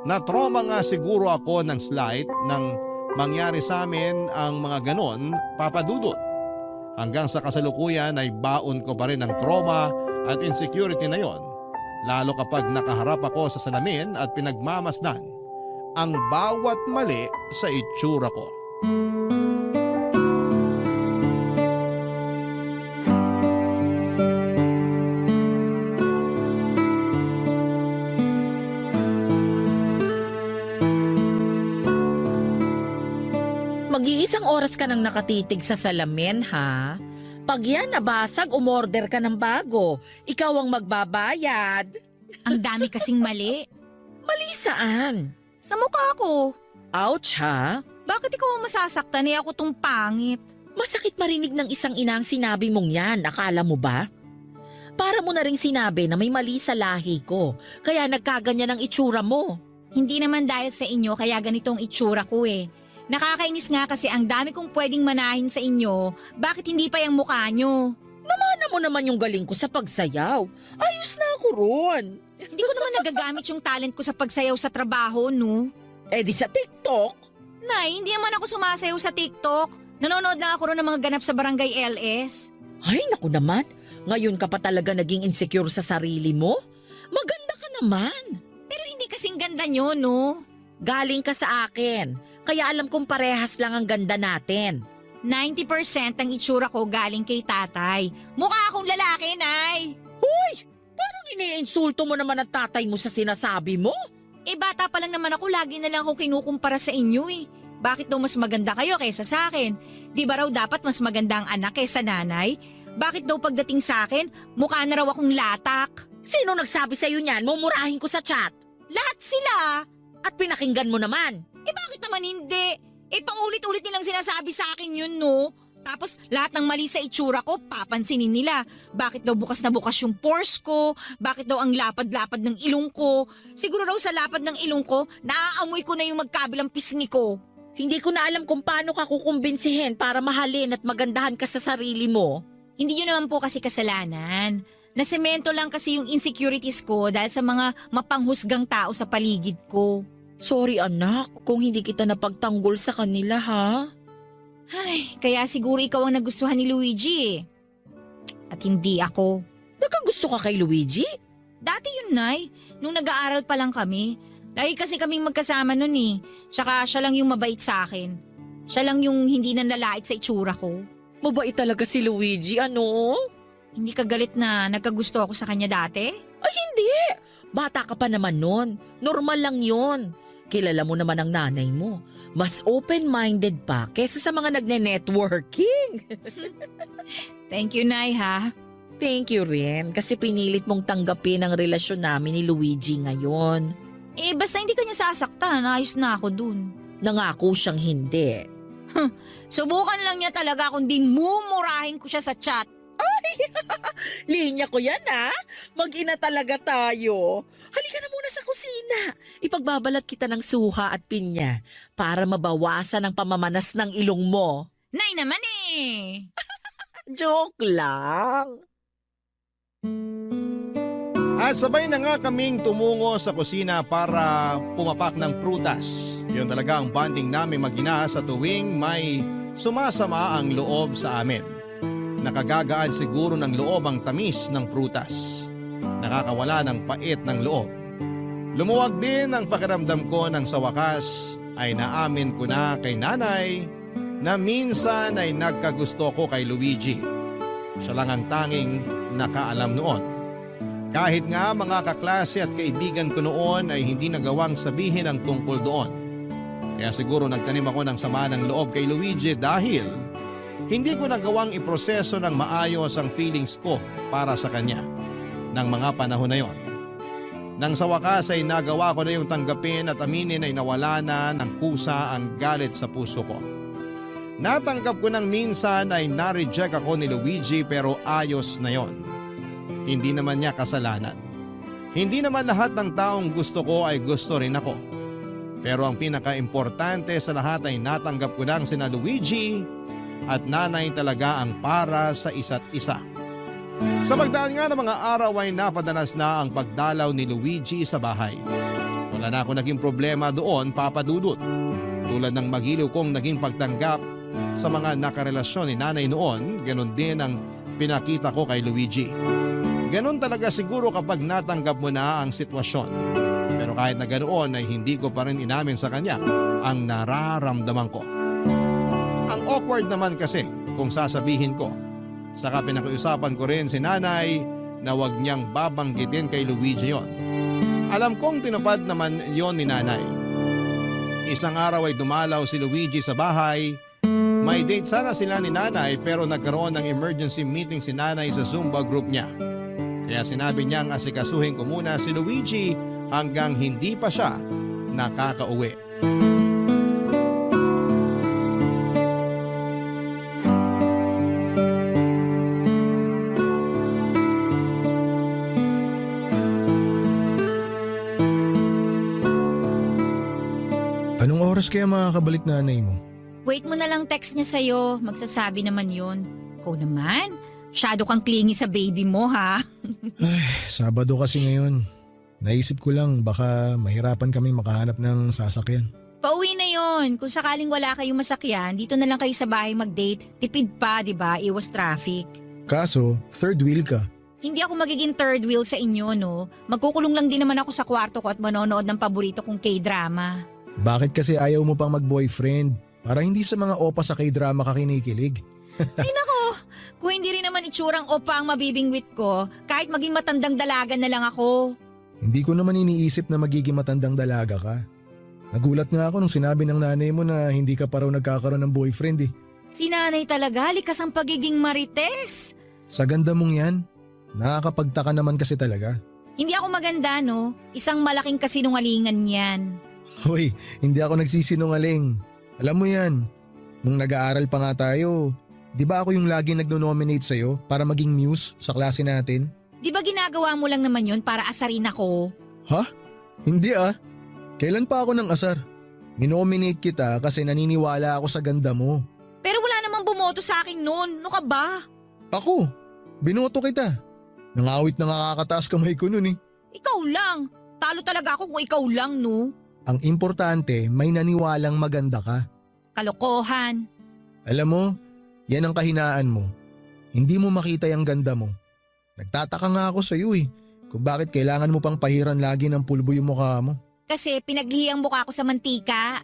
Na-trauma nga siguro ako ng slight nang mangyari sa amin ang mga ganon, Papa Dudut. Hanggang sa kasalukuyan ay baon ko pa rin ang trauma at insecurity na yon, lalo kapag nakaharap ako sa salamin at pinagmamasdan ang bawat mali sa itsura ko. Mag-iisang oras ka nang nakatitig sa salamin, ha? Pag yan nabasag, umorder ka ng bago. Ikaw ang magbabayad. Ang dami kasing mali. Mali saan? Sa mukha ko. Ouch, ha? Bakit ikaw ang masasaktan ako tong pangit? Masakit marinig ng isang ina ang sinabi mong yan, akala mo ba? Para mo na ring sinabi na may mali sa lahi ko, kaya nagkaganyan ang itsura mo. Hindi naman dahil sa inyo kaya ganitong itsura ko eh. Nakakainis nga kasi ang dami kong pwedeng manahin sa inyo, bakit hindi pa yung mukha nyo? Ano mo naman yung galing ko sa pagsayaw? Ayos na ako ron. Hindi ko naman nagagamit yung talent ko sa pagsayaw sa trabaho, no? Eh di sa TikTok. Nay, hindi naman ako sumasayaw sa TikTok. Nanonood lang ako ron ng mga ganap sa Barangay LS. Ay, naku naman. Ngayon ka pa talaga naging insecure sa sarili mo? Maganda ka naman. Pero hindi kasing ganda nyo, no? Galing ka sa akin. Kaya alam kong parehas lang ang ganda natin. 90% ang itsura ko galing kay tatay. Mukha akong lalaki, Nay. Parang iniinsulto mo naman ang tatay mo sa sinasabi mo. Eh bata pa lang naman ako, lagi na lang akong kinukumpara sa inyo eh. Bakit daw mas maganda kayo kaysa sa akin? Di ba raw dapat mas maganda ang anak kaysa nanay? Bakit daw pagdating sa akin, mukha na raw akong latak? Sino nagsabi sa'yo niyan? Mumurahin ko sa chat. Lahat sila! At pinakinggan mo naman. Eh bakit naman hindi? Eh paulit-ulit nilang sinasabi sa akin yun, no? Tapos lahat ng mali sa itsura ko, papansinin nila. Bakit daw bukas na bukas yung pores ko? Bakit daw ang lapad-lapad ng ilong ko? Siguro raw sa lapad ng ilong ko, naaamoy ko na yung magkabilang pisngi ko. Hindi ko na alam kung paano ka kukumbinsihin para mahalin at magandahan ka sa sarili mo. Hindi nyo naman po kasi kasalanan. Nasemento lang kasi yung insecurities ko dahil sa mga mapanghusgang tao sa paligid ko. Sorry anak, kung hindi kita napagtanggol sa kanila ha. Ay, kaya siguro ikaw ang nagustuhan ni Luigi eh. At hindi ako. Nagkagusto ka kay Luigi? Dati yun, Nay. Nung nag-aaral pa lang kami. Lagi kasi kaming magkasama nun eh. Tsaka siya lang yung mabait sa akin. Siya lang yung hindi nanlalait sa itsura ko. Mabait talaga si Luigi, ano? Hindi ka galit na nagkagusto ako sa kanya dati? Ay hindi! Bata ka pa naman nun. Normal lang yon. Kilala mo naman ang nanay mo. Mas open-minded pa kesa sa mga nagne-networking. Thank you, Nay, ha? Thank you rin kasi pinilit mong tanggapin ang relasyon namin ni Luigi ngayon. Eh, basta hindi ka niya sasaktan. Ayos na ako dun. Nangako siyang hindi. Subukan lang niya talaga kung di mumurahin ko siya sa chat. Linya ko yan ha. Mag-ina talaga tayo. Halika na muna sa kusina. Ipagbabalat kita ng suha at pinya para mabawasan ang pamamanas ng ilong mo. Nay naman eh! Joke lang. At sabay na nga kaming tumungo sa kusina para pumapak ng prutas. Yun talaga ang bonding namin mag-ina sa tuwing may sumasama ang loob sa amin. Nakagagaan siguro ng loob ang tamis ng prutas. Nakakawala ng pait ng loob. Lumuwag din ang pakiramdam ko nang sa wakas ay naamin ko na kay nanay na minsan ay nagkagusto ko kay Luigi. Siya lang ang tanging nakaalam noon. Kahit nga mga kaklase at kaibigan ko noon ay hindi nagawang sabihin ang tungkol doon. Kaya siguro nagtanim ako ng sama ng loob kay Luigi dahil hindi ko nagawang iproseso ng maayos ang feelings ko para sa kanya ng mga panahon na yon. Nang sa wakas ay nagawa ko na yung tanggapin at aminin ay nawala na ng kusa ang galit sa puso ko. Natanggap ko nang minsan ay na-reject ako ni Luigi pero ayos na yon. Hindi naman niya kasalanan. Hindi naman lahat ng taong gusto ko ay gusto rin ako. Pero ang pinaka-importante sa lahat ay natanggap ko lang sina Luigi at nanay talaga ang para sa isa't isa. Sa pagdaan nga ng mga araw ay napadalas na ang pagdalaw ni Luigi sa bahay. Wala na ako naging problema doon, Papa Dudut. Tulad ng magiliw kong naging pagtanggap sa mga nakarelasyon ni nanay noon, ganun din ang pinakita ko kay Luigi. Ganun talaga siguro kapag natanggap mo na ang sitwasyon. Pero kahit na ganoon ay hindi ko pa rin inamin sa kanya ang nararamdaman ko. Ang awkward naman kasi kung sasabihin ko. Saka pinakiusapan ko rin si nanay na wag niyang babanggitin kay Luigi yon. Alam kong tinupad naman yon ni nanay. Isang araw ay dumalaw si Luigi sa bahay. May date sana sila ni nanay pero nagkaroon ng emergency meeting si nanay sa Zumba group niya. Kaya sinabi niyang asikasuhin ko muna si Luigi hanggang hindi pa siya nakakauwi. Anong oras kaya makakabalik nanay mo? Wait mo na lang text niya sa'yo. Magsasabi naman yun. Ikaw naman, masyado kang clingy sa baby mo ha. Sabado kasi ngayon. Naisip ko lang baka mahirapan kami makahanap ng sasakyan. Pauwi na yon. Kung sakaling wala kayong masakyan, dito na lang kayo sa bahay mag-date. Tipid pa, di ba? Iwas traffic. Kaso, third wheel ka. Hindi ako magiging third wheel sa inyo, no? Magkukulong lang din naman ako sa kwarto ko at manonood ng paborito kong K-drama. Bakit kasi ayaw mo pang mag-boyfriend? Para hindi sa mga opa sa K-drama ka kinikilig. Ay nako, kung hindi rin naman itsurang opa ang mabibingwit ko, kahit maging matandang dalaga na lang ako. Hindi ko naman iniisip na magiging matandang dalaga ka. Nagulat nga ako nung sinabi ng nanay mo na hindi ka pa raw nagkakaroon ng boyfriend eh. Si nanay talaga, likas ang pagiging marites. Sa ganda mong yan, nakakapagtaka naman kasi talaga. Hindi ako maganda, no? Isang malaking kasinungalingan yan. Hoy, hindi ako nagsisinungaling. Alam mo yan, nung nag-aaral pa nga tayo, di ba ako yung lagi nagno-nominate sa'yo para maging muse sa klase natin? Di ba ginagawa mo lang naman yun para asarin ako? Ha? Hindi ah. Kailan pa ako ng asar? Minominate kita kasi naniniwala ako sa ganda mo. Pero wala namang bumoto sa akin noon. No ka ba? Ako, binoto kita. Nangawit na nakakataas kamay ko nun eh. Ikaw lang. Talo talaga ako kung ikaw lang, no? Ang importante, may naniwalang maganda ka. Kalokohan. Alam mo, yan ang kahinaan mo. Hindi mo makita yung ganda mo. Nagtataka nga ako sa iyo eh, kung bakit kailangan mo pang pahiran lagi ng pulbo yung mukha mo. Kasi pinaghihiyang mukha ko sa mantika.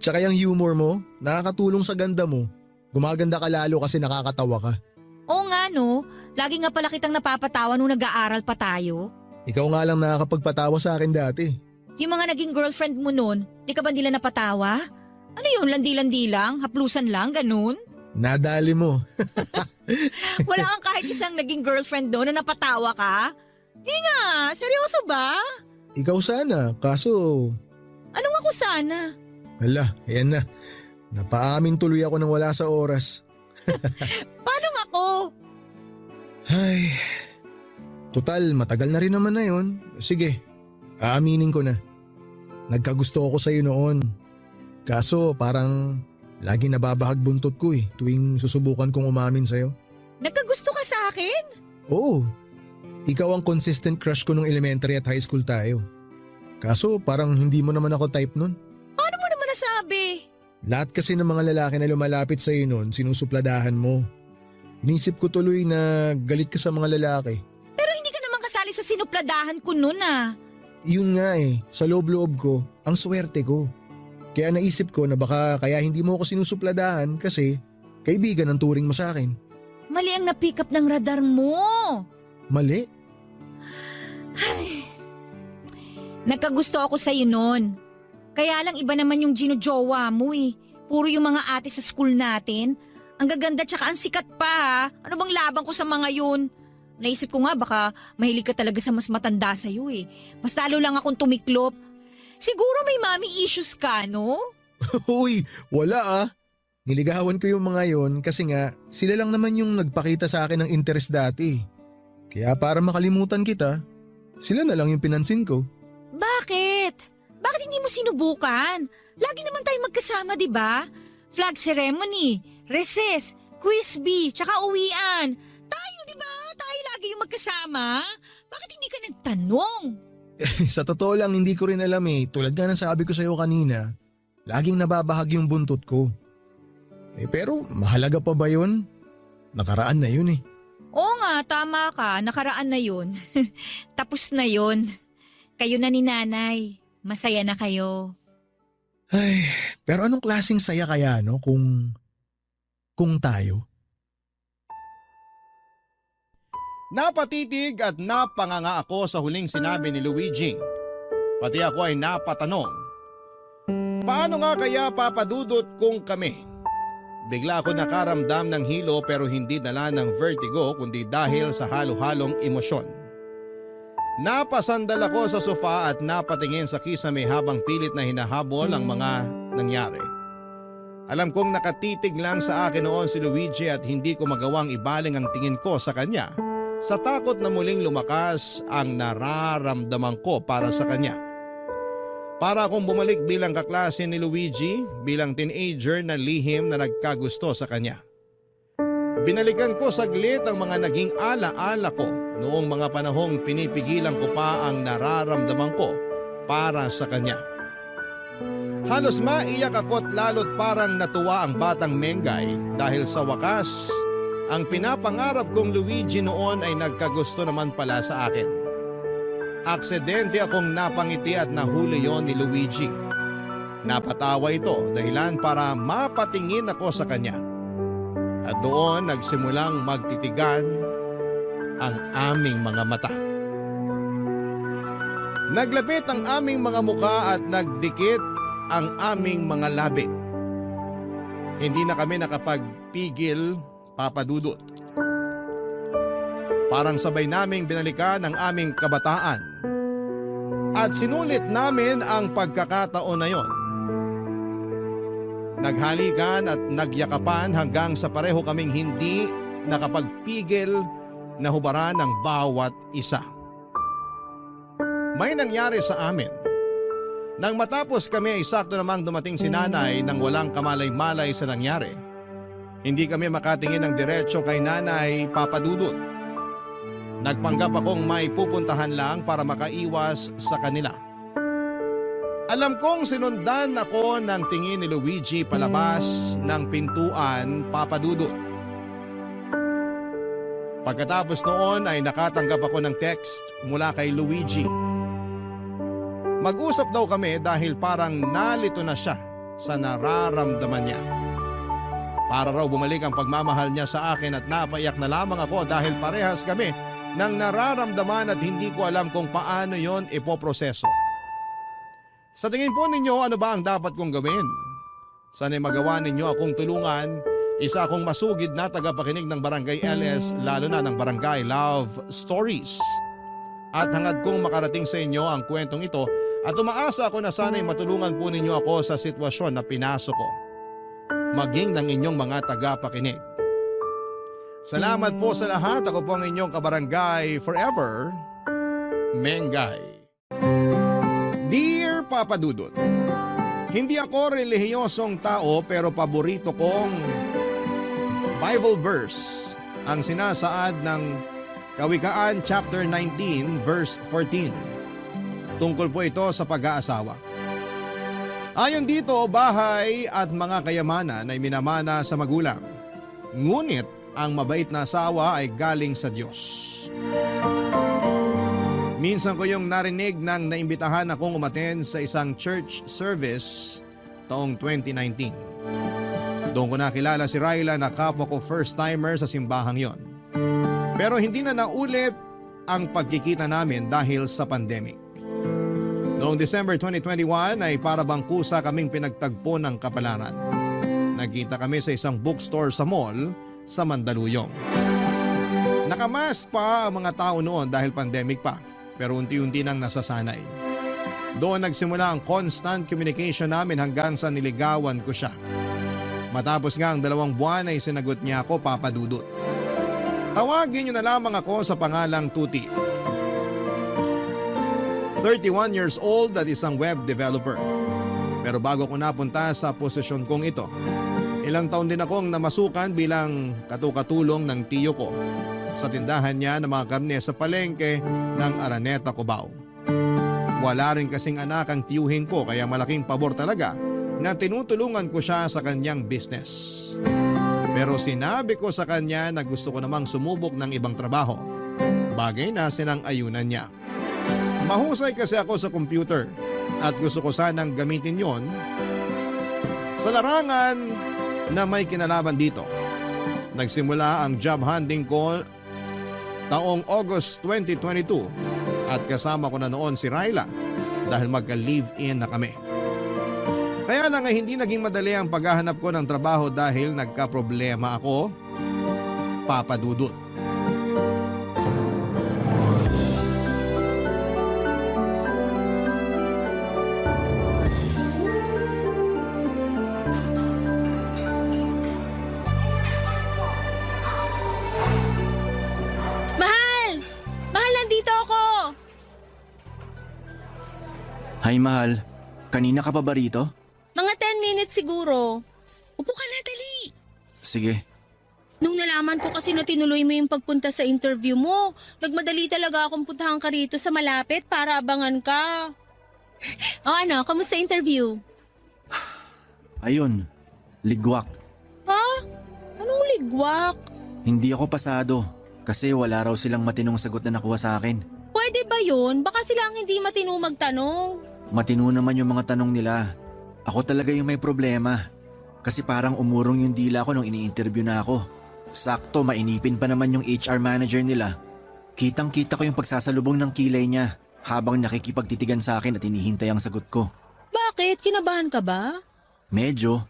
Tsaka yung humor mo, nakakatulong sa ganda mo. Gumaganda ka lalo kasi nakakatawa ka. Oo nga, no? Lagi nga pala kitang napapatawa nung nag-aaral pa tayo. Ikaw nga lang nakakapagpatawa sa akin dati. Yung mga naging girlfriend mo nun, di ka ba nila napatawa? Ano yun, landi-landi lang? Haplusan lang, ganun? Nadali mo. Wala kang kahit isang naging girlfriend doon na napatawa ka? Di nga, seryoso ba? Ikaw sana, kaso… Anong ako sana? Hala, ayan na. Napaamin tuloy ako nang wala sa oras. Paano nga ako? Ay, total matagal na rin naman na yun. Sige, aaminin ko na. Nagkagusto ako sa'yo noon. Kaso parang lagi nababahag buntot ko eh tuwing susubukan kong umamin sa'yo. Nagkagusto ka sa akin? Oo, ikaw ang consistent crush ko nung elementary at high school tayo. Kaso parang hindi mo naman ako type nun. Paano mo naman nasabi? Lahat kasi ng mga lalaki na lumalapit sa'yo nun sinusupladahan mo. Inisip ko tuloy na galit ka sa mga lalaki. Pero hindi ka naman kasali sa sinupladahan ko nun ah. Yun nga eh, sa loob-loob ko, ang swerte ko. Kaya naisip ko na baka kaya hindi mo ako sinusupladahan kasi kaibigan ang turing mo sa akin. Mali ang na-pick up ng radar mo. Mali? Nagkagusto ako sa'yo nun. Kaya lang iba naman yung ginojowa mo eh. Puro yung mga ate sa school natin. Ang gaganda tsaka ang sikat pa ha. Ano bang labang ko sa mga yun? Naisip ko nga baka mahilig ka talaga sa mas matanda sa'yo eh. Mas lalo lang akong tumiklop. Siguro may mommy issues ka, no? Uy, wala ah. Niligawan ko yung mga yon kasi nga sila lang naman yung nagpakita sa akin ng interest dati. Kaya para makalimutan kita, sila na lang yung pinansin ko. Bakit? Bakit hindi mo sinubukan? Lagi naman tayo magkasama, di ba? Flag ceremony, recess, quiz bee, tsaka uwian. Tayo, di ba? Tayo lagi yung magkasama. Bakit hindi ka nagtanong? Sa totoo lang hindi ko rin alam eh. Tulad nga ng sabi ko sa'yo kanina, laging nababahag yung buntot ko. Pero mahalaga pa ba yun? Nakaraan na yun eh. Oo nga, tama ka. Nakaraan na yun. Tapos na yun. Kayo na ni nanay. Masaya na kayo. Ay, pero anong klaseng saya kaya no kung tayo? Napatitig at napanganga ako sa huling sinabi ni Luigi. Pati ako ay napatanong. Paano nga kaya papadudot kung kami? Bigla ako nakaramdam ng hilo pero hindi dala ng vertigo kundi dahil sa halo-halong emosyon. Napasandal ako sa sofa at napatingin sa kisame habang pilit na hinahabol ang mga nangyari. Alam kong nakatitig lang sa akin noon si Luigi at hindi ko magawang ibaling ang tingin ko sa kanya sa takot na muling lumakas ang nararamdaman ko para sa kanya. Para akong bumalik bilang kaklase ni Luigi, bilang teenager na lihim na nagkagusto sa kanya. Binalikan ko saglit ang mga naging ala-ala ko noong mga panahong pinipigilan ko pa ang nararamdaman ko para sa kanya. Halos maiyak ako't lalo't parang natuwa ang batang Mengay dahil sa wakas, ang pinapangarap kong Luigi noon ay nagkagusto naman pala sa akin. Aksidente akong napangiti at nahuli yon ni Luigi. Napatawa ito dahilan para mapatingin ako sa kanya. At doon nagsimulang magtitigan ang aming mga mata. Naglapit ang aming mga muka at nagdikit ang aming mga labi. Hindi na kami nakapagpigil, Papa Dudut. Parang sabay naming binalikan ang aming kabataan. At sinulit namin ang pagkakataon na yon. Naghalikan at nagyakapan hanggang sa pareho kaming hindi nakapagpigil na hubaran ng bawat isa. May nangyari sa amin. Nang matapos kami ay sakto namang dumating si nanay nang walang kamalay-malay sa nangyari. Hindi kami makatingin ng diretso kay nanay, Papa Dudut. Nagpanggap akong may pupuntahan lang para makaiwas sa kanila. Alam kong sinundan ako ng tingin ni Luigi palabas ng pintuan, Papa Dudut. Pagkatapos noon ay nakatanggap ako ng text mula kay Luigi. Mag-usap daw kami dahil parang nalito na siya sa nararamdaman niya. Para raw bumalik ang pagmamahal niya sa akin at napaiyak na lamang ako dahil parehas kami ng nararamdaman at hindi ko alam kung paano yon ipoproseso. Sa tingin po ninyo, ano ba ang dapat kong gawin? Sana'y magawa ninyo akong tulungan, isa akong masugid na tagapakinig ng Barangay LS, lalo na ng Barangay Love Stories. At hangad kong makarating sa inyo ang kwentong ito at umaasa ako na sana'y matulungan po ninyo ako sa sitwasyon na pinasok ko. Maging ng inyong mga tagapakinig. Salamat po sa lahat. Ako po ang inyong kabarangay forever, Mengay. Dear Papa Dudut, hindi ako relihiyosong tao pero paborito kong Bible verse ang sinasaad ng Kawikaan chapter 19 verse 14. Tungkol po ito sa pag-aasawa. Ayon dito, bahay at mga kayamanan ay minamana sa magulang. Ngunit ang mabait na asawa ay galing sa Diyos. Minsan ko yung narinig nang naimbitahan akong umaten sa isang church service taong 2019. Doon ko nakilala si Ryla na kapwa ko first timer sa simbahang yon. Pero hindi na naulit ang pagkikita namin dahil sa pandemic. Noong December 2021 ay para bang kusa kaming pinagtagpo ng kapalaran. Nagkita kami sa isang bookstore sa mall sa Mandaluyong. Nakamask pa ang mga tao noon dahil pandemic pa, pero unti-unti nang nasasanay. Doon nagsimula ang constant communication namin hanggang sa niligawan ko siya. Matapos nga ang 2 buwan ay sinagot niya ako, Papa Dudut. Tawagin niyo na lamang ako sa pangalang Tuti. 31 years old at isang web developer. Pero bago ko napunta sa posisyon kong ito, ilang taon din akong namasukan bilang katukatulong ng tiyo ko sa tindahan niya ng mga karne sa palengke ng Araneta, Cubao. Wala rin kasing anak ang tiyuhin ko kaya malaking pabor talaga na tinutulungan ko siya sa kanyang business. Pero sinabi ko sa kanya na gusto ko namang sumubok ng ibang trabaho. Bagay na sinang-ayunan niya. Mahusay kasi ako sa computer at gusto ko sanang gamitin yon sa larangan na may kinalaman dito. Nagsimula ang job hunting ko taong August 2022 at kasama ko na noon si Ryla dahil magka-live-in na kami. Kaya lang ay hindi naging madali ang paghahanap ko ng trabaho dahil nagka-problema ako, Papa Dudut. Mahal! Mahal, nandito ako! Hi, mahal. Kanina ka pa ba rito? Mga 10 minutes siguro. Upo ka na, dali. Sige. Nung nalaman ko kasi na tinuloy mo yung pagpunta sa interview mo, nagmadali talaga akong puntahan ka rito sa malapit para abangan ka. O ano, kamusta interview? Ayun, ligwak. Ha? Anong ligwak? Hindi ako pasado kasi wala raw silang matinong sagot na nakuha sa akin. Pwede ba yun? Baka sila ang hindi matino magtanong. Matino naman yung mga tanong nila. Ako talaga yung may problema. Kasi parang umurong yung dila ko nung ini-interview na ako. Sakto, mainipin pa naman yung HR manager nila. Kitang-kita ko yung pagsasalubong ng kilay niya habang nakikipagtitigan sa akin at hinihintay ang sagot ko. Bakit? Kinabahan ka ba? Medyo.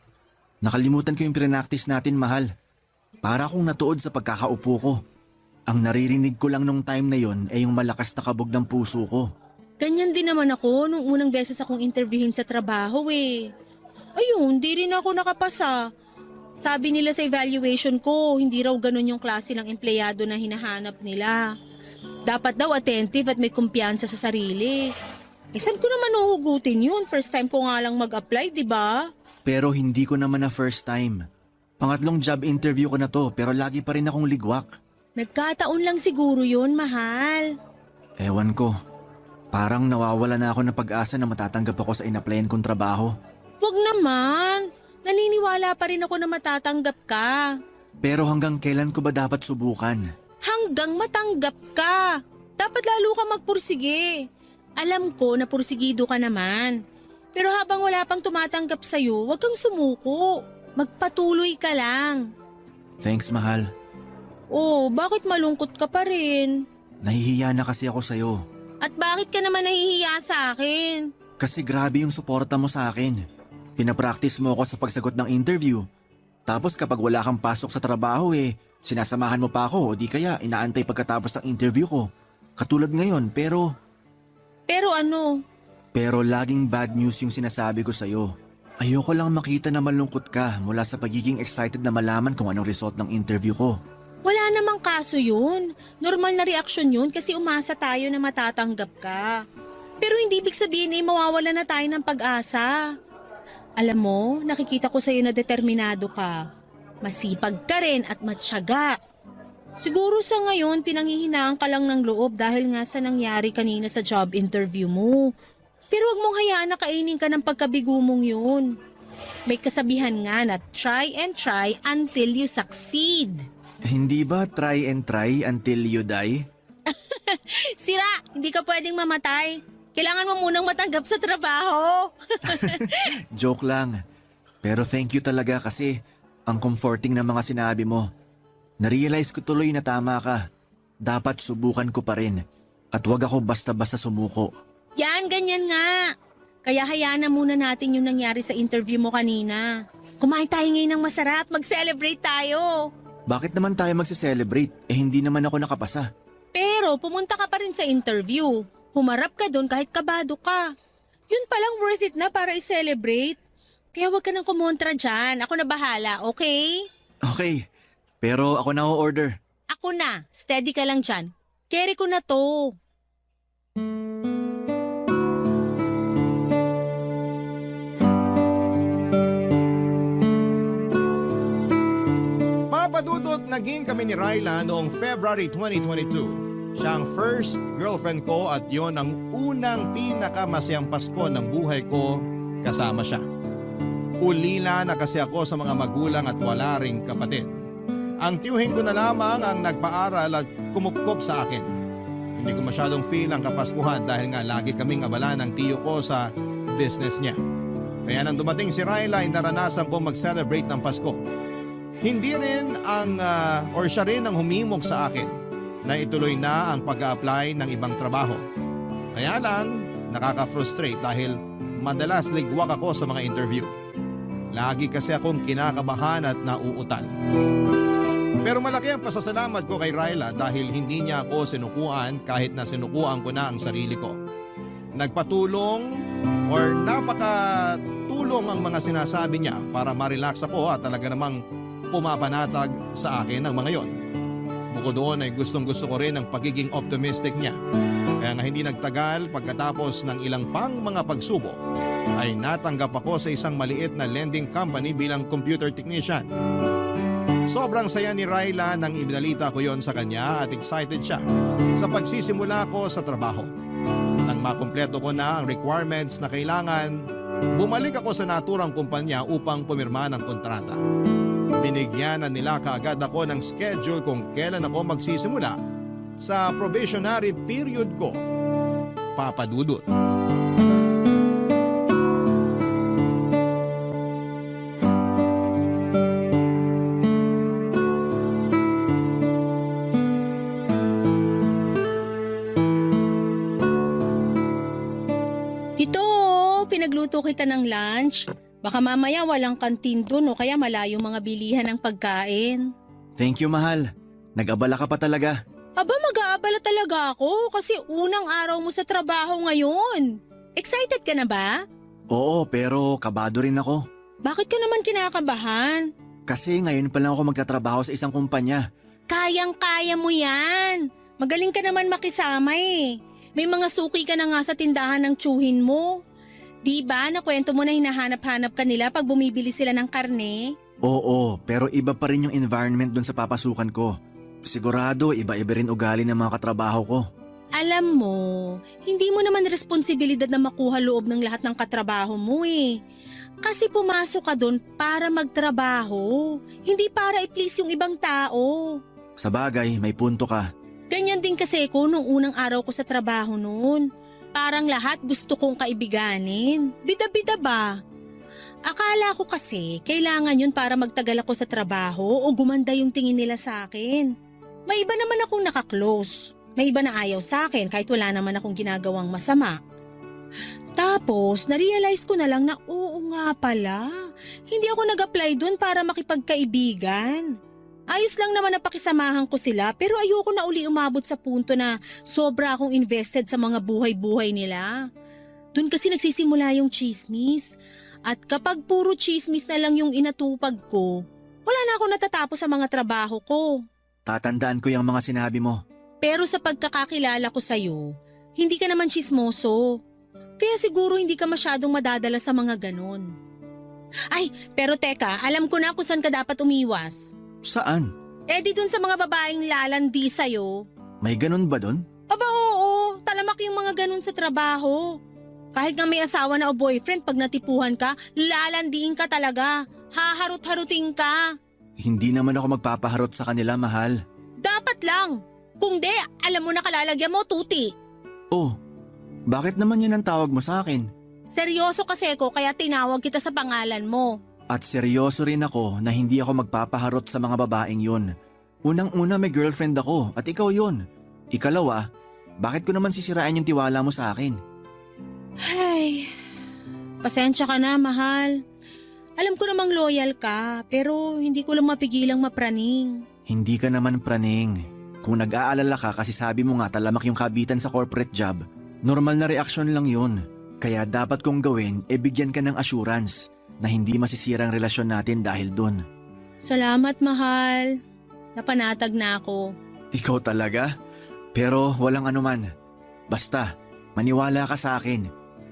Nakalimutan ko yung prinactice natin, mahal. Para akong natuod sa pagkakaupo ko. Ang naririnig ko lang nung time na yon ay yung malakas na kabog ng puso ko. Ganyan din naman ako nung unang beses akong interviewin sa trabaho eh. Ayun, di rin ako nakapasa. Sabi nila sa evaluation ko, hindi raw ganun yung klase ng empleyado na hinahanap nila. Dapat daw attentive at may kumpiyansa sa sarili. Eh saan ko naman uhugutin yun? First time ko nga lang mag-apply, di ba? Pero hindi ko naman na first time. Pangatlong job interview ko na to pero lagi pa rin akong ligwak. Nagkataon lang siguro yun, mahal. Ewan ko. Parang nawawala na ako ng pag-asa na matatanggap ako sa in-applyan kong trabaho. Wag naman. Naniniwala pa rin ako na matatanggap ka. Pero hanggang kailan ko ba dapat subukan? Hanggang matanggap ka. Dapat lalo ka magpursige. Alam ko na pursigido ka naman. Pero habang wala pang tumatanggap sa'yo, wag kang sumuko. Magpatuloy ka lang. Thanks, mahal. Oh, bakit malungkot ka pa rin? Nahihiya na kasi ako sa'yo. At bakit ka naman nahihiya sa akin? Kasi grabe yung suporta mo sa akin. Pinapractice mo ako sa pagsagot ng interview. Tapos kapag wala kang pasok sa trabaho sinasamahan mo pa ako o di kaya inaantay pagkatapos ng interview ko. Katulad ngayon pero... Pero ano? Pero laging bad news yung sinasabi ko sa'yo. Ayoko lang makita na malungkot ka mula sa pagiging excited na malaman kung anong result ng interview ko. Wala namang kaso yun. Normal na reaksyon yun kasi umasa tayo na matatanggap ka. Pero hindi ibig sabihin mawawala na tayo ng pag-asa. Alam mo, nakikita ko sa'yo na determinado ka. Masipag ka rin at matyaga. Siguro sa ngayon, pinanghihinaan ka lang ng loob dahil nga sa nangyari kanina sa job interview mo. Pero wag mong hayaan na kainin ka ng pagkabigo mong yun. May kasabihan nga na try and try until you succeed. Hindi ba try and try until you die? Sira, hindi ka pwedeng mamatay. Kailangan mo munang matanggap sa trabaho. Joke lang. Pero thank you talaga kasi ang comforting na mga sinabi mo. Narealize ko tuloy na tama ka. Dapat subukan ko pa rin. At wag ako basta-basta sumuko. Yan, ganyan nga. Kaya hayaan na muna natin yung nangyari sa interview mo kanina. Kumain tayo ngayon ng masarap, mag-celebrate tayo. Bakit naman tayo magse-celebrate? Hindi naman ako nakapasa. Pero pumunta ka pa rin sa interview. Humarap ka doon kahit kabado ka. Yun palang worth it na para i-celebrate. Kaya huwag ka nang kumontra dyan. Ako na bahala, okay? Okay, pero ako na order. Ako na. Steady ka lang dyan. Carry ko na to. Papadudot naging kami ni Ryla noong February 2022. Siya ang first girlfriend ko at yon ang unang pinakamasayang Pasko ng buhay ko kasama siya. Ulila na kasi ako sa mga magulang at wala ring kapatid. Ang tiyuhin ko na lamang ang nagpaaral at kumupkop sa akin. Hindi ko masyadong feel ang Kapaskuhan dahil nga lagi kaming abala ng tiyo ko sa business niya. Kaya nang dumating si Ryla ay naranasan ko mag-celebrate ng Pasko. Hindi rin siya rin ang humimok sa akin na ituloy na ang pag-a-apply ng ibang trabaho. Kaya lang, nakaka-frustrate dahil madalas ligwak ako sa mga interview. Lagi kasi akong kinakabahan at nauutal. Pero malaki ang pasasalamat ko kay Ryla dahil hindi niya ako sinukuan kahit na sinukuan ko na ang sarili ko. Nagpatulong or napakatulong ang mga sinasabi niya para ma-relax ako at talaga namang pumapanatag sa akin ang mga yon. Bukod doon ay gustong-gusto ko rin ang pagiging optimistic niya. Kaya nga hindi nagtagal pagkatapos ng ilang pang mga pagsubok ay natanggap ako sa isang maliit na lending company bilang computer technician. Sobrang saya ni Ryla nang ibinalita ko yon sa kanya at excited siya sa pagsisimula ko sa trabaho. Nang makumpleto ko na ang requirements na kailangan, bumalik ako sa naturang kumpanya upang pumirma ng kontrata. Binigyan na nila kaagad ako ng schedule kung kailan ako magsisimula sa probationary period ko. Papadudot. Ito, pinagluto kita ng lunch. Baka mamaya walang kantin dun o kaya malayo mga bilihan ng pagkain. Thank you, mahal. Nag-abala ka pa talaga. Aba, mag-aabala talaga ako kasi unang araw mo sa trabaho ngayon. Excited ka na ba? Oo, pero kabado rin ako. Bakit ka naman kinakabahan? Kasi ngayon pa lang ako magtatrabaho sa isang kumpanya. Kayang-kaya mo yan. Magaling ka naman makisama eh. May mga suki ka na nga sa tindahan ng tsuhin mo. Di ba nakwento mo na hinahanap-hanap ka nila pag bumibili sila ng karne? Oo, pero iba pa rin yung environment dun sa papasukan ko. Sigurado, iba-iba rin ugali ng mga katrabaho ko. Alam mo, hindi mo naman responsibilidad na makuha loob ng lahat ng katrabaho mo eh. Kasi pumasok ka doon para magtrabaho, hindi para i-please yung ibang tao. Sa bagay, may punto ka. Ganyan din kasi ko nung unang araw ko sa trabaho noon. Parang lahat gusto kong kaibiganin. Bida-bida ba? Akala ko kasi kailangan yun para magtagal ako sa trabaho o gumanda yung tingin nila sa akin. May iba naman akong nakaklose. May iba na ayaw sa akin kahit wala naman akong ginagawang masama. Tapos, narealize ko na lang na oo nga pala. Hindi ako nag-apply dun para makipagkaibigan. Ayos lang naman na pakisamahan ko sila pero ayoko na uli umabot sa punto na sobra akong invested sa mga buhay-buhay nila. Doon kasi nagsisimula yung chismis. At kapag puro chismis na lang yung inatupag ko, wala na ako natatapos sa mga trabaho ko. Tatandaan ko yung mga sinabi mo. Pero sa pagkakakilala ko sa'yo, hindi ka naman chismoso. Kaya siguro hindi ka masyadong madadala sa mga ganon. Ay, pero teka, alam ko na kung saan ka dapat umiwas. Saan? Eh di dun sa mga babaeng lalandi sa'yo. May ganun ba dun? Aba oo, talamak yung mga ganun sa trabaho. Kahit nga may asawa na o boyfriend, pag natipuhan ka, lalandiin ka talaga. Haharot-harutin ka. Hindi naman ako magpapaharot sa kanila, mahal. Dapat lang. Kung di, alam mo na kalalagyan mo, tuti. Oh, bakit naman yun ang tawag mo sa akin? Seryoso kasi ko kaya tinawag kita sa pangalan mo. At seryoso rin ako na hindi ako magpapaharot sa mga babaeng yun. Unang-una may girlfriend ako at ikaw yun. Ikalawa, bakit ko naman sisirain yung tiwala mo sa akin? Ay, pasensya ka na, mahal. Alam ko namang loyal ka, pero hindi ko lang mapigilang mapraning. Hindi ka naman praning. Kung nag-aalala ka kasi sabi mo nga talamak yung kabitan sa corporate job, normal na reaksyon lang yun. Kaya dapat kong gawin bigyan ka ng assurance na hindi masisira ang relasyon natin dahil dun. Salamat, mahal. Napanatag na ako. Ikaw talaga? Pero walang anuman. Basta, maniwala ka sa akin.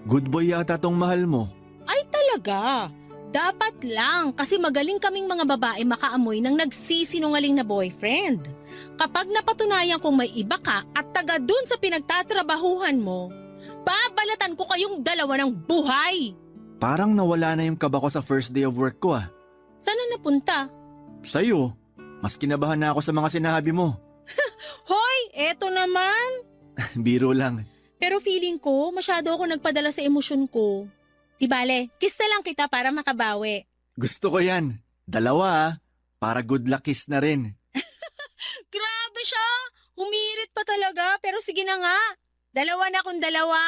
Good boy yata tong mahal mo. Ay talaga? Dapat lang kasi magaling kaming mga babae makaamoy ng nagsisinungaling na boyfriend. Kapag napatunayan kong may iba ka at taga dun sa pinagtatrabahuhan mo, babalatan ko kayong dalawa ng buhay. Parang nawala na yung kaba ko sa first day of work ko ah. Saan na napunta? Sa'yo, mas kinabahan na ako sa mga sinabi mo. Hoy, eto naman. Biro lang. Pero feeling ko, masyado ako nagpadala sa emosyon ko. Di bale, kiss na lang kita para makabawi. Gusto ko yan. Dalawa ah. Para good luck kiss na rin. Grabe siya! Humirit pa talaga, pero sige na nga. Dalawa na kung dalawa.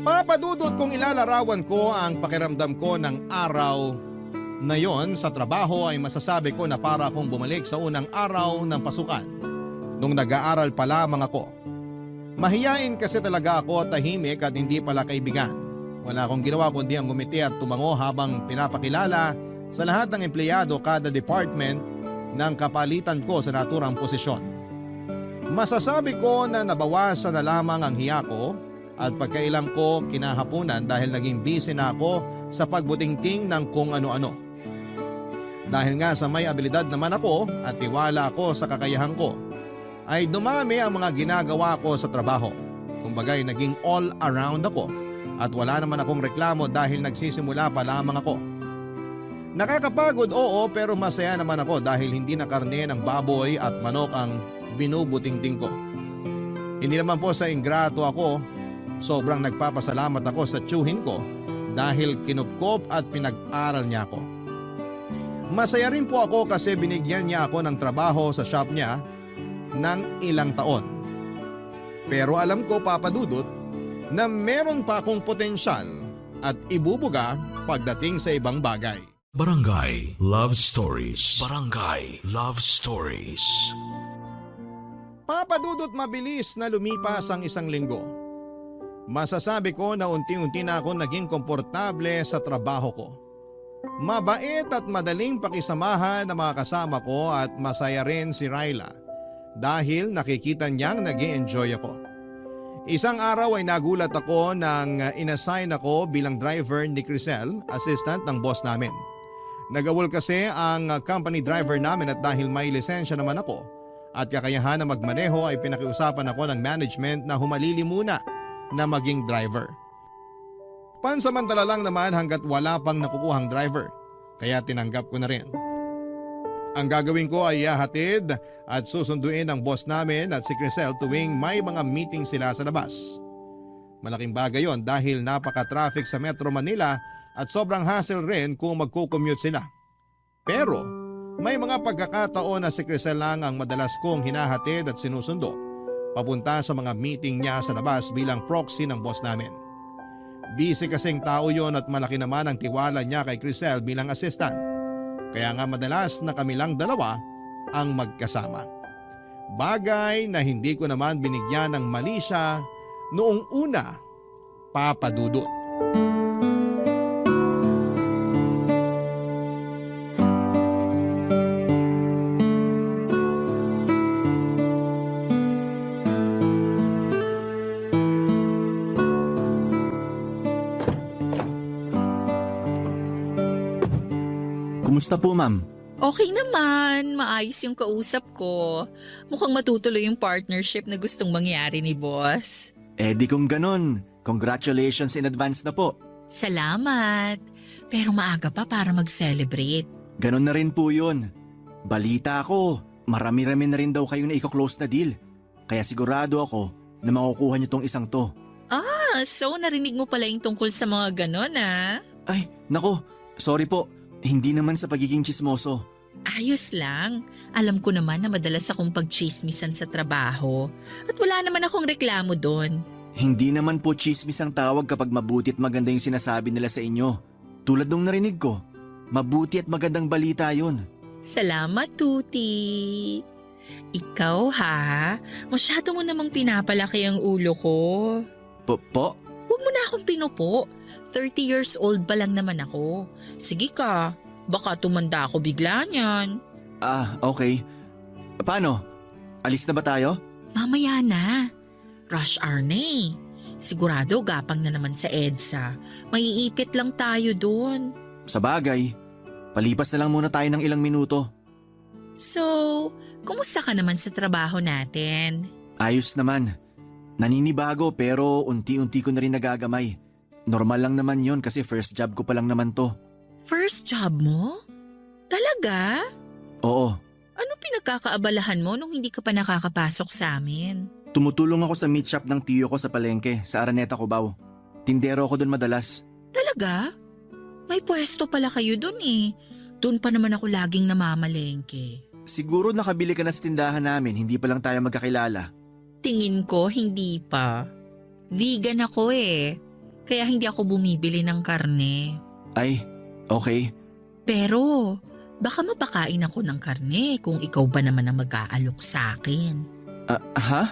Papadudot kung ilalarawan ko ang pakiramdam ko ng araw na yon sa trabaho ay masasabi ko na para akong bumalik sa unang araw ng pasukan. Nung nag-aaral pa lamang ako. Mahiyain kasi talaga ako, tahimik at hindi pala kaibigan. Wala akong ginawa kundi ang ngumiti at tumango habang pinapakilala sa lahat ng empleyado kada department ng kapalitan ko sa naturang posisyon. Masasabi ko na nabawasan na lamang ang hiya ko at pagkailang ko kinahapunan dahil naging busy na ako sa pagbutingting ng kung ano-ano. Dahil nga sa may abilidad naman ako at tiwala ako sa kakayahan ko, ay dumami ang mga ginagawa ko sa trabaho. Kumbaga'y naging all around ako at wala naman akong reklamo dahil nagsisimula pa lamang ako. Nakakapagod oo pero masaya naman ako dahil hindi na karne ng baboy at manok ang binubutingting ko. Hindi naman po sa ingrato ako, sobrang nagpapasalamat ako sa tiyuhin ko dahil kinupkop at pinag-aral niya ako. Masaya rin po ako kasi binigyan niya ako ng trabaho sa shop niya ng ilang taon. Pero alam ko papadudot na meron pa akong potensyal at ibubuga pagdating sa ibang bagay. Barangay Love Stories. Barangay Love Stories. Papadudot mabilis na lumipas ang isang linggo. Masasabi ko na unti-unti na ako naging komportable sa trabaho ko. Mabait at madaling pakisamahan ng mga kasama ko at masaya rin si Ryla dahil nakikita niyang nag-i-enjoy ako. Isang araw ay nagulat ako nang inassign ako bilang driver ni Crisel, assistant ng boss namin. Nagawol kasi ang company driver namin at dahil may lisensya naman ako at kakayahan na magmaneho ay pinakiusapan ako ng management na humalili muna na maging driver. Pansamantala lang naman hanggat wala pang nakukuhang driver, kaya tinanggap ko na rin. Ang gagawin ko ay ihahatid at susunduin ang boss namin at si Crisel tuwing may mga meeting sila sa labas. Malaking bagay yon dahil napaka-traffic sa Metro Manila at sobrang hassle rin kung magko-commute sila. Pero may mga pagkakataon na si Crisel lang ang madalas kong hinahatid at sinusundo papunta sa mga meeting niya sa labas bilang proxy ng boss namin. Busy kasing tao yon at malaki naman ang tiwala niya kay Crisel bilang assistant. Kaya nga madalas na kami lang dalawa ang magkasama. Bagay na hindi ko naman binigyan ng mali siya noong una, papadudot. Kumusta po ma'am? Okay naman, maayos yung kausap ko. Mukhang matutuloy yung partnership na gustong mangyari ni boss. Di kung ganon, congratulations in advance na po. Salamat. Pero maaga pa para mag-celebrate. Ganon na rin po yun. Balita ko, marami-rami na rin daw kayo na i-close na deal. Kaya sigurado ako na makukuha niyo tong isang to. So narinig mo pala yung tungkol sa mga ganon Ay, nako, sorry po. Hindi naman sa pagiging tsismoso. Ayos lang. Alam ko naman na madalas akong pagchismisan sa trabaho. At wala naman akong reklamo doon. Hindi naman po chismis ang tawag kapag mabuti at maganda yung sinasabi nila sa inyo. Tulad nung narinig ko. Mabuti at magandang balita yun. Salamat, Tuti. Ikaw ha, masyado mo namang pinapalaki ang ulo ko. Po? Huwag mo na akong pinupo. 30 years old pa lang naman ako. Sige ka, baka tumanda ako bigla niyan. Okay. Paano? Alis na ba tayo? Mamaya na. Rush hour na eh. Sigurado gapang na naman sa EDSA. Maiipit lang tayo doon. Sa bagay, palipas na lang muna tayo ng ilang minuto. So, kumusta ka naman sa trabaho natin? Ayos naman. Naninibago pero unti-unti ko na rin nagagamay. Normal lang naman yon kasi first job ko pa lang naman to. First job mo? Talaga? Oo, Anong pinagkakaabalahan mo nung hindi ka pa nakakapasok sa amin? tumutulong ako sa meat shop ng tiyo ko sa palengke sa Araneta, Cubao. Tindero ako doon madalas. Talaga? May pwesto pala kayo dun eh. Doon pa naman ako laging namamalengke. Siguro nakabili ka na sa tindahan namin, hindi pa lang tayo magkakilala. Tingin ko hindi pa. Vegan ako eh. Kaya hindi ako bumibili ng karne. Ay, okay. Pero baka mapakain ako ng karne kung ikaw ba naman ang mag-aalok sa akin. Ha?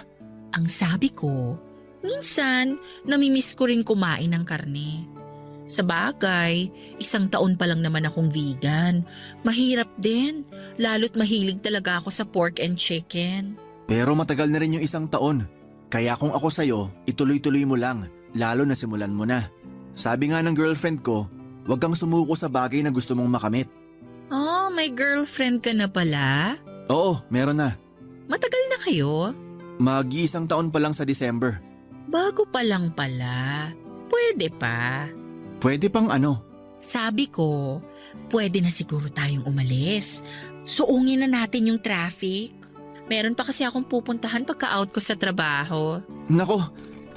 Ang sabi ko, minsan namimiss ko rin kumain ng karne. Sa bagay, 1 taon pa lang naman akong vegan. Mahirap din, lalo't mahilig talaga ako sa pork and chicken. Pero matagal na rin yung 1 taon. Kaya kung ako sa'yo, ituloy-tuloy mo lang, lalo na simulan mo na. Sabi nga ng girlfriend ko, huwag kang sumuko sa bagay na gusto mong makamit. Oh, may girlfriend ka na pala? Oo, meron na. Matagal na kayo? Mag-1 taon pa lang sa December. Bago pa lang pala. Pwede pa. Pwede pang ano? Sabi ko, pwede na siguro tayong umalis. Suungin na natin yung traffic. Meron pa kasi akong pupuntahan pagka-out ko sa trabaho. Nako,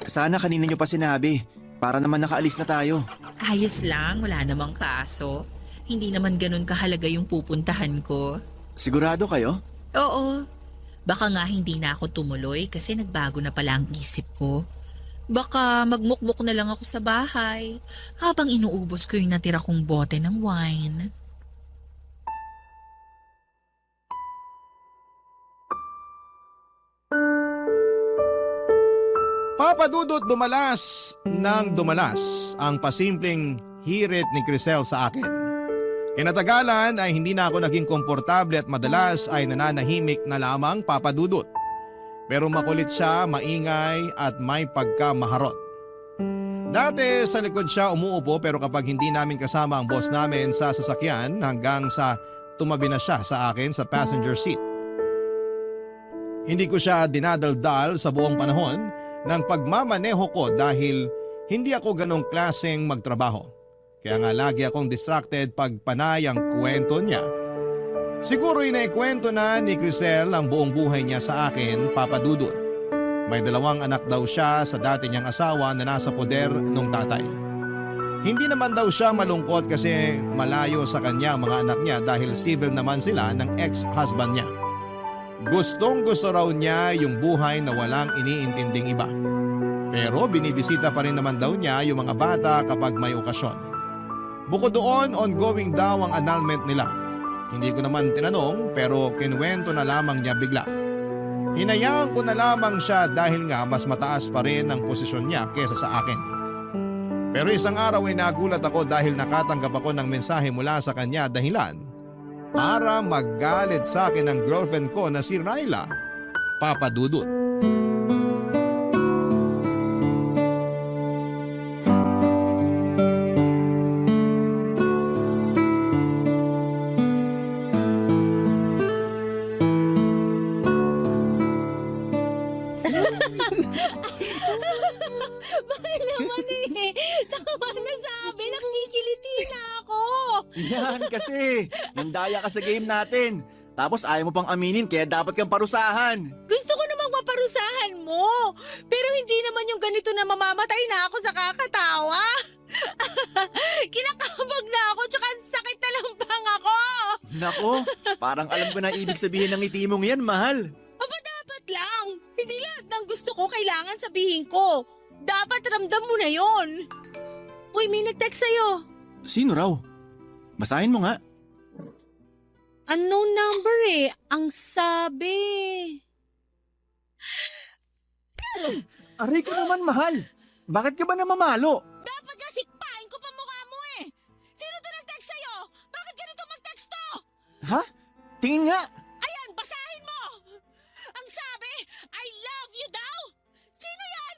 sana kanina nyo pa sinabi. Para naman nakaalis na tayo. Ayos lang, wala namang kaso. Hindi naman ganun kahalaga yung pupuntahan ko. Sigurado kayo? Oo. Baka nga hindi na ako tumuloy kasi nagbago na pala ang isip ko. Baka magmukmuk na lang ako sa bahay habang inuubos ko yung natira kong bote ng wine. Papadudot dumalas ng dumalas ang pasimpleng hirit ni Crisel sa akin. Kinatagalan ay hindi na ako naging komportable at madalas ay nananahimik na lamang papadudot. Pero makulit siya, maingay at may pagkamaharot. Dati sa likod siya umuupo pero kapag hindi namin kasama ang boss namin sa sasakyan hanggang sa tumabi na siya sa akin sa passenger seat. Hindi ko siya dinadaldal sa buong panahon ng pagmamaneho ko dahil hindi ako ganong klaseng magtrabaho. Kaya nga lagi akong distracted pag panay ang kwento niya. Siguro inaikwento na ni Crisel ang buong buhay niya sa akin, papadudot. May 2 anak daw siya sa dati niyang asawa na nasa poder nung tatay. Hindi naman daw siya malungkot kasi malayo sa kanya ang mga anak niya dahil civil naman sila ng ex-husband niya. Gustong gusto raw niya yung buhay na walang iniintinding iba. Pero binibisita pa rin naman daw niya yung mga bata kapag may okasyon. Bukod doon, ongoing daw ang annulment nila. Hindi ko naman tinanong pero kinuwento na lamang niya bigla. Hinayaan ko na lamang siya dahil nga mas mataas pa rin ang posisyon niya kesa sa akin. Pero isang araw ay nagulat ako dahil nakatanggap ako ng mensahe mula sa kanya dahilan para maggalit sa akin ang girlfriend ko na si Ryla, papadudot. Bakit naman eh? Tama na sabi, nakikiliti na ako. Yan kasi, nandaya ka sa game natin. Tapos ayaw mo pang aminin kaya dapat kang parusahan. Gusto ko namang maparusahan mo. Pero hindi naman yung ganito na mamamatay na ako sa kakatawa. Kinakabag na ako tsaka sakit na lang bang ako. Nako, parang alam ko na ibig sabihin ng ngiti mong yan, mahal. Aba dapat lang. Hindi lahat ng gusto ko kailangan sabihin ko. Dapat ramdam mo na yon. Uy, may nag-text sa'yo. Sino raw? Basahin mo nga. Unknown number eh. Ang sabi. Aray ko naman, mahal. Bakit ka ba namamalo? Dapat nga sikpain ko pa mukha mo eh! Sino to nag-text sa'yo? Bakit ganito mag-text to? Ha? Tingin nga. Ayan, basahin mo! Ang sabi, I love you daw! Sino yan?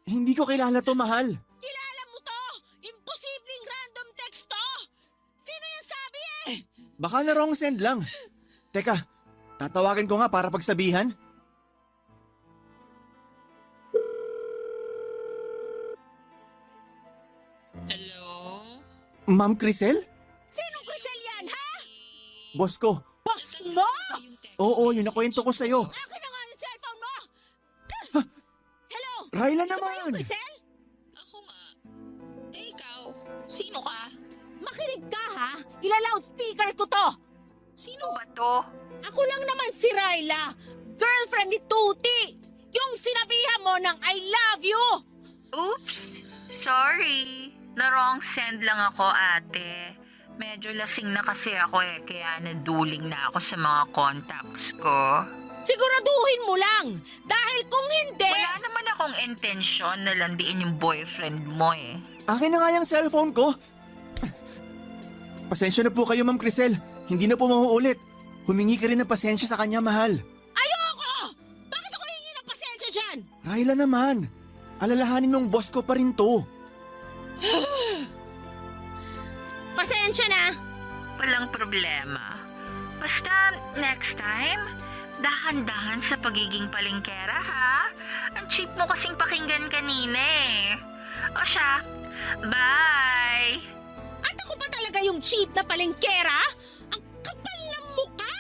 Hindi ko kilala to, mahal. Kilala mo to! Imposibleng random text to! Sino yung sabi eh? Baka na wrong send lang. Teka, tatawagin ko nga para pagsabihan. Hello? Ma'am Crisel? Sinong Crisel yan, ha? Boss ko. Boss mo! Oo, yun nakwento ko sa'yo. Akin na nga yung cellphone mo! Hello? Raila Ito ba yung naman! Crisel? Ako nga. Eh, ikaw? Sino ka? Makinig ka ha! Ila-loudspeaker ko to! Sino ba to? Ako lang naman si Raila, girlfriend ni Tuti! Yung sinabihan mo ng I love you! Oops! Sorry. Na-wrong send lang ako, ate. Medyo lasing na kasi ako eh, kaya naduling na ako sa mga contacts ko. Siguraduhin mo lang! Dahil kung hindi... Wala naman akong intensyon na landiin yung boyfriend mo eh. Akin na nga yung cellphone ko. Pasensya na po kayo, Ma'am Crisel. Hindi na po mauulit. Humingi ka rin ng pasensya sa kanya, mahal. Ayoko! Bakit ako hingi ng pasensya dyan? Raila naman. Alalahanin ng boss ko pa rin to. Pasensya na! Walang problema. Basta next time, dahan-dahan sa pagiging palengkera ha. Ang cheap mo kasing pakinggan kanina eh. O siya, bye! At ako pa talaga yung cheap na palengkera? Ang kapal ng mukha!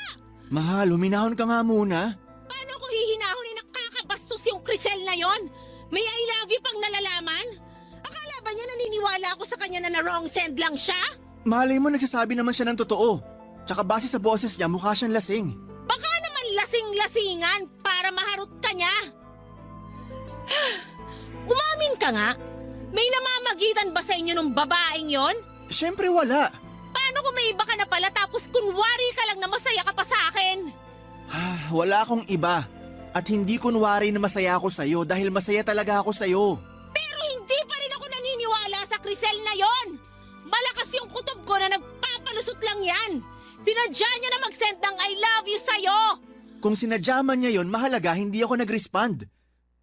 Mahal, huminahon ka nga muna. Paano ko hihinahonin na kakabastos yung Crisel na yon? May I love you pang nalalaman? Akala ba niya naniniwala ako sa kanya na wrong send lang siya? Malay mo nagsasabi naman siya ng totoo. Tsaka base sa boses niya, mukha siyang lasing. Baka naman lasing-lasingan para maharot ka niya. Umamin ka nga. May namamagitan ba sa inyo ng babaeng yon? Siyempre wala. Paano kung may iba ka na pala tapos kunwari ka lang na masaya ka pa sa akin? Wala akong iba. At hindi kunwari na masaya ako sa'yo dahil masaya talaga ako sa'yo. Pero hindi pa rin ako naniniwala sa Crisel na yon. Malakas yung kutob ko na nagpapalusot lang yan. Sinadya niya na mag-send ng I love you sa'yo. Kung sinadyaman niya yon, mahalaga hindi ako nag-respond.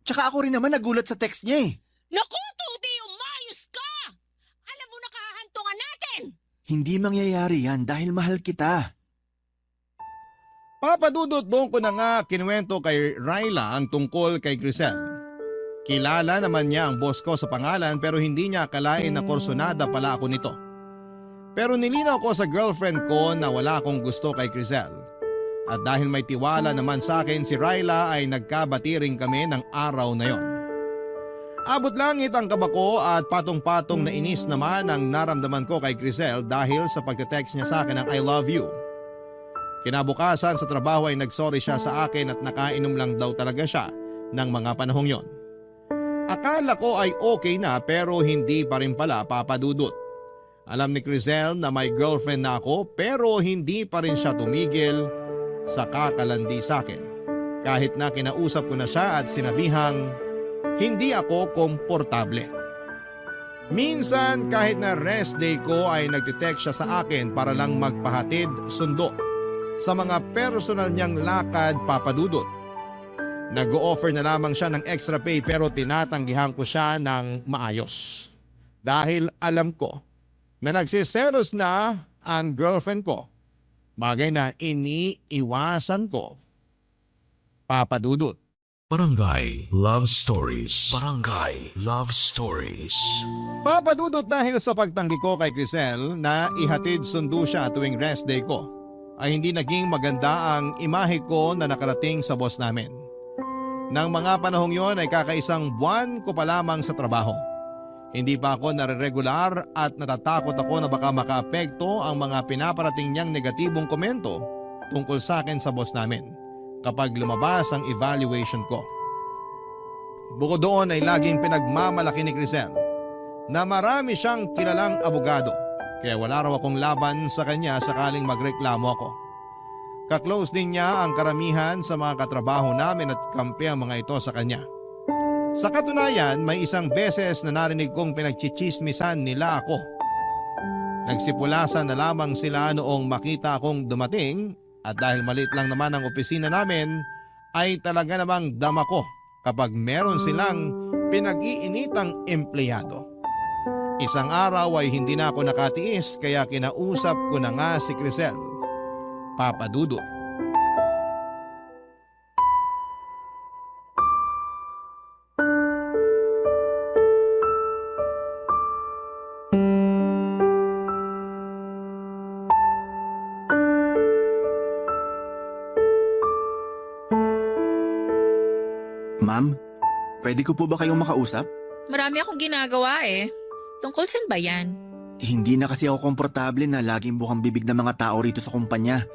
Tsaka ako rin naman nagulat sa text niya eh. Naku, Tuti, umayos ka! Alam mo na kahantungan natin! Hindi mangyayari yan dahil mahal kita. Papadudot doon ko na nga kinuwento kay Raila ang tungkol kay Crisel. Kilala naman niya ang boss ko sa pangalan pero hindi niya akalain na korsonada pala ako nito. Pero nilinaw ko sa girlfriend ko na wala akong gusto kay Crisel. At dahil may tiwala naman sa akin si Raila ay nagkabati rin kami ng araw na yon. Abot langit ang kaba ko at patong-patong na inis naman ang naramdaman ko kay Crisel dahil sa pagte-text niya sa akin ng I love you. Kinabukasan sa trabaho ay nagsorry siya sa akin at nakainom lang daw talaga siya ng mga panahong yon. Akala ko ay okay na pero hindi pa rin pala, papadudot. Alam ni Crisel na may girlfriend na ako pero hindi pa rin siya tumigil sa kakalandi sa akin. Kahit na kinausap ko na siya at sinabihang hindi ako komportable. Minsan kahit na rest day ko ay nagtitext siya sa akin para lang magpahatid sundo sa mga personal niyang lakad, papadudot. Nag-o-offer na lamang siya ng extra pay pero tinatanggihan ko siya ng maayos. Dahil alam ko na nagsiselos na ang girlfriend ko. Bagay na iniiwasan ko. Papadudot. Barangay Love Stories. Barangay Love Stories. Papadudot dahil sa pagtanggi ko kay Crisel na ihatid sundo siya tuwing rest day ko, ay hindi naging maganda ang imahe ko na nakarating sa boss namin. Nang mga panahong yon ay kakaisang buwan ko pa lamang sa trabaho. Hindi pa ako nare-regular at natatakot ako na baka makaapekto ang mga pinaparating niyang negatibong komento tungkol sa akin sa boss namin kapag lumabas ang evaluation ko. Bukod doon ay laging pinagmamalaki ni Crisel na marami siyang kilalang abogado Kaya wala raw akong laban sa kanya sakaling magreklamo ako. Kaklose din niya ang karamihan sa mga katrabaho namin at kampi ang mga ito sa kanya. Sa katunayan, may isang beses na narinig kong pinagchichismisan nila ako. Nagsipulasan na lamang sila noong makita akong dumating at dahil maliit lang naman ang opisina namin ay talaga namang dama ko kapag meron silang pinag-iinitang empleyado. Isang araw ay hindi na ako nakatiis kaya kinausap ko na nga si Crisel. Papa Dudut. Ma'am, pwede ko po ba kayong makausap? Marami akong ginagawa eh. Tungkol saan ba yan? Hindi na kasi ako komportable na laging bukang bibig ng mga tao rito sa kumpanya.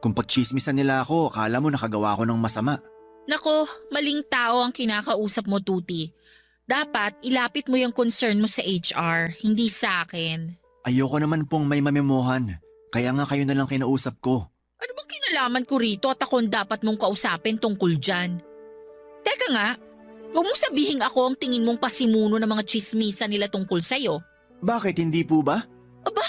Kung pagchismisan nila ako, akala mo nakagawa ako ng masama. Nako, maling tao ang kinakausap mo, Tuti. Dapat ilapit mo yung concern mo sa HR, hindi sa akin. Ayoko naman pong may mamemohan. Kaya nga kayo na lang kinausap ko. Ano bang kinalaman ko rito at ako ang dapat mong kausapin tungkol dyan? Teka nga, huwag mong sabihin ako ang tingin mong pasimuno ng mga chismisan nila tungkol sa'yo. Bakit hindi po ba? Aba,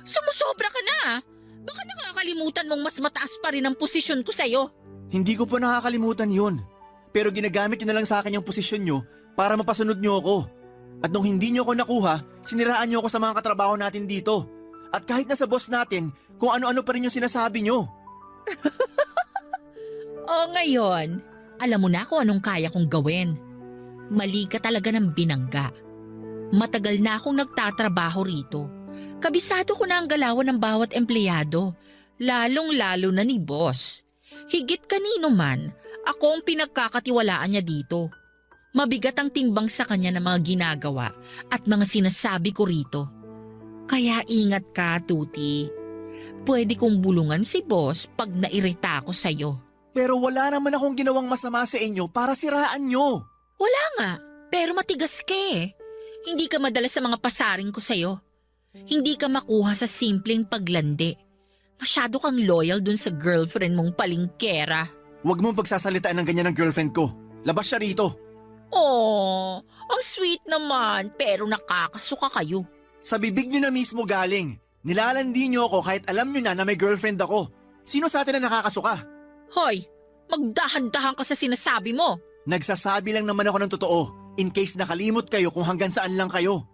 sumusobra ka na. Baka nakakalimutan mong mas mataas pa rin ang posisyon ko sa'yo. Hindi ko po nakakalimutan yun. Pero ginagamit nyo na lang sa akin yung posisyon nyo para mapasunod nyo ako. At nung hindi nyo ako nakuha, siniraan nyo ako sa mga katrabaho natin dito. At kahit na sa boss natin, kung ano-ano pa rin yung sinasabi nyo. O ngayon, alam mo na kung anong kaya kong gawin. Mali ka talaga ng binangga. Matagal na akong nagtatrabaho rito. Kabisado ko na ang galawan ng bawat empleyado, lalong-lalo na ni boss. Higit kanino man, ako ang pinagkakatiwalaan niya dito. Mabigat ang timbang sa kanya ng mga ginagawa at mga sinasabi ko rito. Kaya ingat ka, Tuti. Pwede kong bulungan si boss pag nairita ako sa'yo. Pero wala naman akong ginawang masama sa inyo para siraan nyo. Wala nga, pero matigas ka eh. Hindi ka madala sa mga pasaring ko sa'yo. Hindi ka makuha sa simpleng paglandi. Masyado kang loyal dun sa girlfriend mong palingkera. Huwag mong pagsasalitaan ng ganyan ng girlfriend ko. Labas siya rito. Oh, ang sweet naman, pero nakakasuka kayo. Sa bibig nyo na mismo galing. Nilalandi nyo ako kahit alam nyo na may girlfriend ako. Sino sa atin na nakakasuka? Hoy, magdahan-dahan ka sa sinasabi mo. Nagsasabi lang naman ako ng totoo. In case nakalimot kayo kung hanggang saan lang kayo.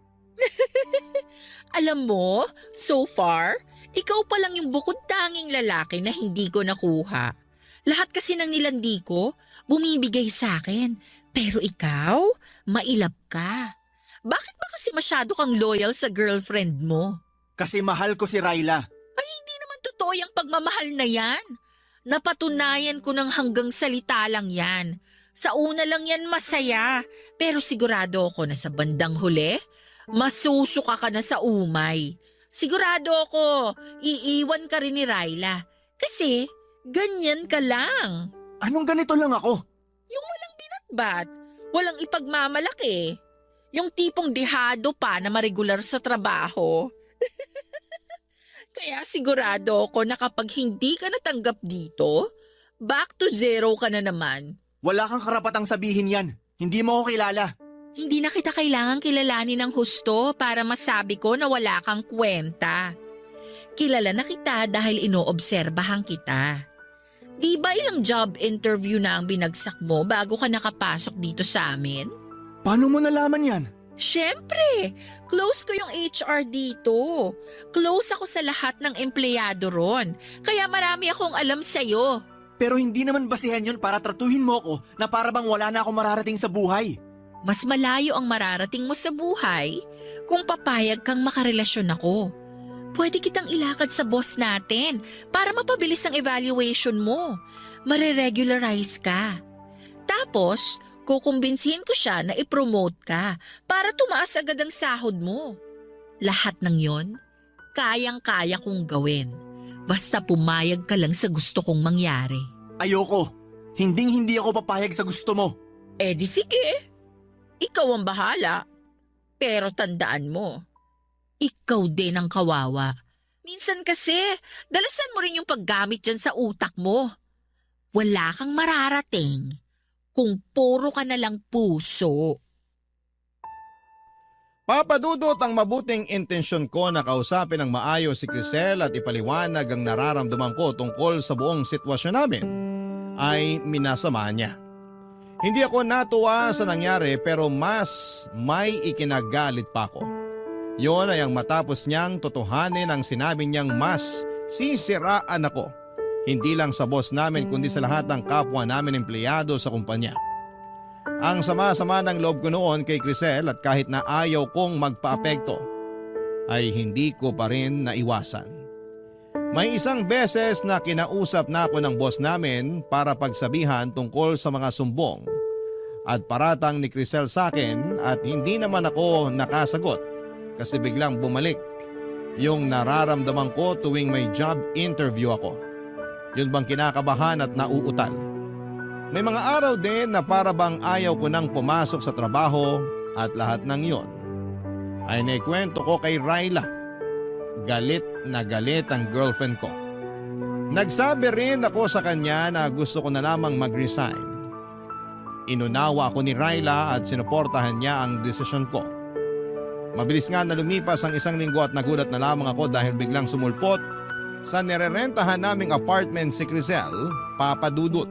Alam mo, so far, ikaw pa lang yung bukod tanging lalaki na hindi ko nakuha. Lahat kasi ng nilandi ko, bumibigay sa akin. Pero ikaw, mailap ka. Bakit ba kasi masyado kang loyal sa girlfriend mo? Kasi mahal ko si Ryla. Ay, hindi naman totoo yung pagmamahal na yan. Napatunayan ko ng hanggang salita lang yan. Sa una lang yan masaya, pero sigurado ako na sa bandang huli, masusuka ka na sa umay. Sigurado ako, iiwan ka rin ni Ryla. Kasi, ganyan ka lang. Anong ganito lang ako? Yung walang binatbat, walang ipagmamalaki. Yung tipong dehado pa na maregular sa trabaho. Kaya sigurado ako na kapag hindi ka natanggap dito, back to zero ka na naman. Wala kang karapatang sabihin yan. Hindi mo ako kilala. Hindi na kita kailangang kilalanin ng husto para masabi ko na wala kang kwenta. Kilala na kita dahil inoobserbahan kita. Di ba ilang job interview na ang binagsak mo bago ka nakapasok dito sa amin? Paano mo nalaman yan? Siyempre, close ko yung HR dito. Close ako sa lahat ng empleyado ron. Kaya marami akong alam sa'yo. Pero hindi naman basihan yun para tratuhin mo ko na para bang wala na akong mararating sa buhay. Mas malayo ang mararating mo sa buhay kung papayag kang makarelasyon ako. Pwede kitang ilakad sa boss natin para mapabilis ang evaluation mo. Mare-regularize ka. Tapos, kukumbinsihin ko siya na i-promote ka para tumaas agad ang sahod mo. Lahat ng yon, kayang-kaya kong gawin. Basta pumayag ka lang sa gusto kong mangyari. Ayoko. Hinding-hindi ako papayag sa gusto mo. Eh di sige. Ikaw ang bahala. Pero tandaan mo, ikaw din ang kawawa. Minsan kasi, dalasan mo rin yung paggamit dyan sa utak mo. Wala kang mararating kung puro ka na lang puso. Papadudot ang mabuting intensyon ko na kausapin ng maayos si Crisel at ipaliwanag ang nararamdaman ko tungkol sa buong sitwasyon namin ay minasama niya. Hindi ako natuwa sa nangyari pero mas may ikinagalit pa ako. Yon ay ang matapos niyang totohanin ang sinabi niyang mas sisiraan ako. Hindi lang sa boss namin kundi sa lahat ng kapwa namin empleyado sa kumpanya. Ang sama-sama ng loob ko noon kay Crisel at kahit na ayaw kong magpaapekto ay hindi ko pa rin naiwasan. May isang beses na kinausap na ako ng boss namin para pagsabihan tungkol sa mga sumbong at paratang ni Crisel sa akin at hindi naman ako nakasagot kasi biglang bumalik yung nararamdaman ko tuwing may job interview ako. Yun bang kinakabahan at nauutal. May mga araw din na para bang ayaw ko nang pumasok sa trabaho at lahat ng yon ay naikwento ko kay Ryla. Galit na galit ang girlfriend ko. Nagsabi rin ako sa kanya na gusto ko na lamang mag-resign. Inunawa ako ni Ryla at sinuportahan niya ang desisyon ko. Mabilis nga na lumipas ang 1 linggo at nagulat na lamang ako dahil biglang sumulpot sa nirerentahan naming apartment si Crisel, papadudot.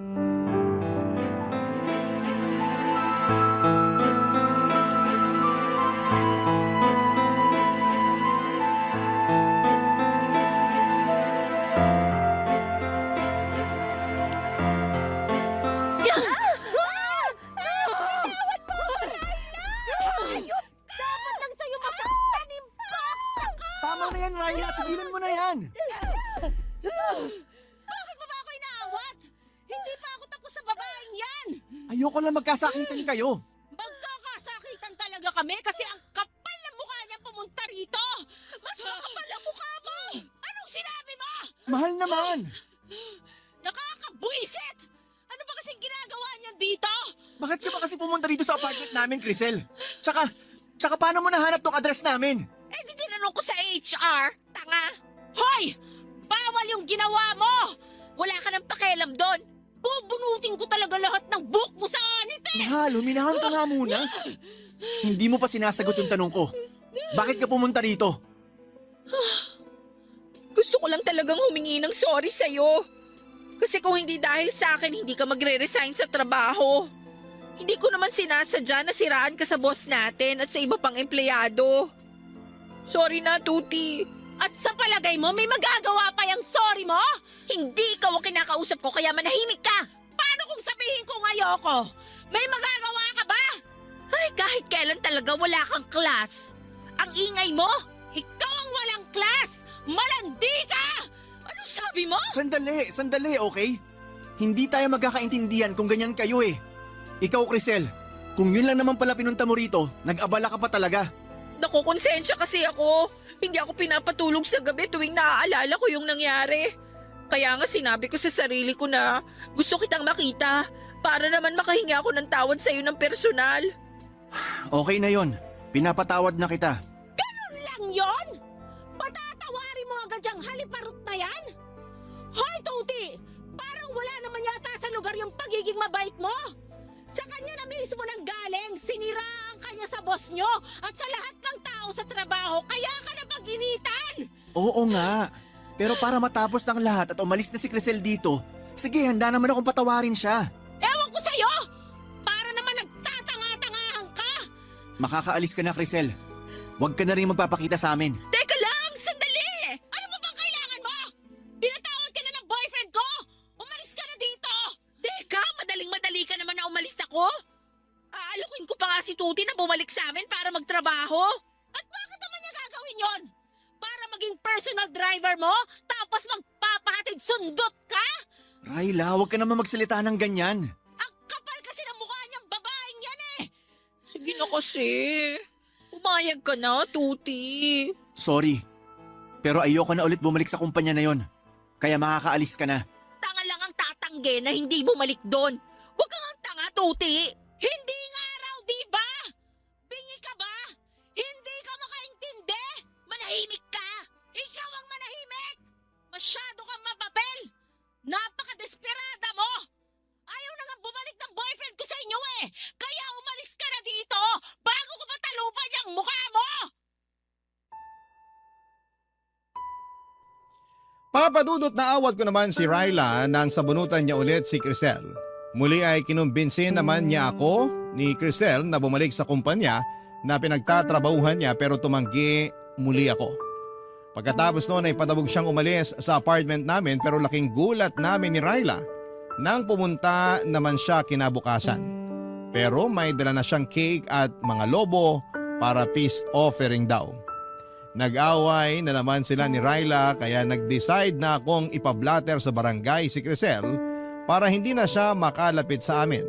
Tama na yan, Ryla. Tigilan mo na yan. Bakit mo ba ako inaawat? Hindi pa ako tapos sa babaeng yan! Ayoko lang magkasakitan kayo. Magkakasakitan talaga kami kasi ang kapal ng mukha niya pumunta rito! Mas makapal ang mukha mo! Anong sinabi mo? Mahal naman. Nakakabuisit! Ano ba kasing ginagawa niya dito? Bakit ka ba kasi pumunta dito sa apartment namin, Crisel? Tsaka paano mo nahanap tong address namin? Eh di tinanong ko sa HR, tanga! Hoy! Bawal yung ginawa mo! Wala ka nang pakialam doon! Bubunutin ko talaga lahat ng buhok mo sa anit eh! Mahal, huminahan ka nga muna. Hindi mo pa sinasagot yung tanong ko. Bakit ka pumunta rito? Gusto ko lang talagang humingi ng sorry sa'yo. Kasi kung hindi dahil sa akin, hindi ka magre-resign sa trabaho. Hindi ko naman sinasadya na siraan ka sa boss natin at sa iba pang empleyado. Sorry na, Tuti. At sa palagay mo, may magagawa pa yung sorry mo? Hindi ikaw ang kinakausap ko kaya manahimik ka. Paano kung sabihin kong ayoko? May magagawa ka ba? Ay, kahit kailan talaga wala kang class. Ang ingay mo? Ikaw ang walang class! Malandi ka! Ano sabi mo? Sandali, okay? Hindi tayo magkakaintindihan kung ganyan kayo eh. Ikaw, Crisel, kung yun lang naman pala pinunta mo rito, nag-abala ka pa talaga. Nakukonsensya kasi ako. Hindi ako pinapatulog sa gabi tuwing naaalala ko yung nangyari. Kaya nga sinabi ko sa sarili ko na gusto kitang makita para naman makahinga ako ng tawad sa'yo ng personal. Okay na yon. Pinapatawad na kita. Ganun lang yon? Patatawarin mo agad yung haliparot na yan? Hoy, Tuti! Parang wala naman yata sa lugar yung pagiging mabait mo. Sa kanya na mismo nang galing, siniraan kanya sa boss nyo at sa lahat ng tao sa trabaho, kaya ka na pag-initan! Oo nga. Pero para matapos ng lahat at umalis na si Crisel dito, sige, handa naman akong patawarin siya. Ewan ko sa'yo! Para naman nagtatanga-tangahan ka! Makakaalis ka na, Crisel. Huwag ka na rin magpapakita sa amin. Teka lang, sandali! Ano mo bang kailangan mo? Pinatawad ka na ng boyfriend ko! Umalis ka na dito! Teka, madaling-madali ka naman na umalis ako. Aalokin ko pa nga si Tuti na bumalik sa amin para magtrabaho. At bakit naman niya gagawin yon? Para maging personal driver mo? Tapos magpapahatid sundot ka? Ryla, huwag ka naman magsalita ng ganyan. Ang kapal kasi ng mukha niyang babaeng yan eh! Sige na kasi. Umayag ka na, Tuti. Sorry. Pero ayoko na ulit bumalik sa kumpanya na yon. Kaya makakaalis ka na. Tanga lang ang tatangge na hindi bumalik doon. Huwag kang ang tanga, Tuti. Hindi nga raw, di ba? Bingi ka ba? Hindi ka makaintindi? Papadudot na awat ko naman si Ryla nang sabunutan niya ulit si Crisel. Muli ay kinumbinsin naman niya ako ni Crisel na bumalik sa kumpanya na pinagtatrabahuhan niya pero tumanggi muli ako. Pagkatapos noon ay patabog siyang umalis sa apartment namin pero laking gulat namin ni Ryla nang pumunta naman siya kinabukasan. Pero may dala na siyang cake at mga lobo para peace offering daw. Nag-away na naman sila ni Ryla kaya nag-decide na akong ipablatter sa barangay si Crisel para hindi na siya makalapit sa amin.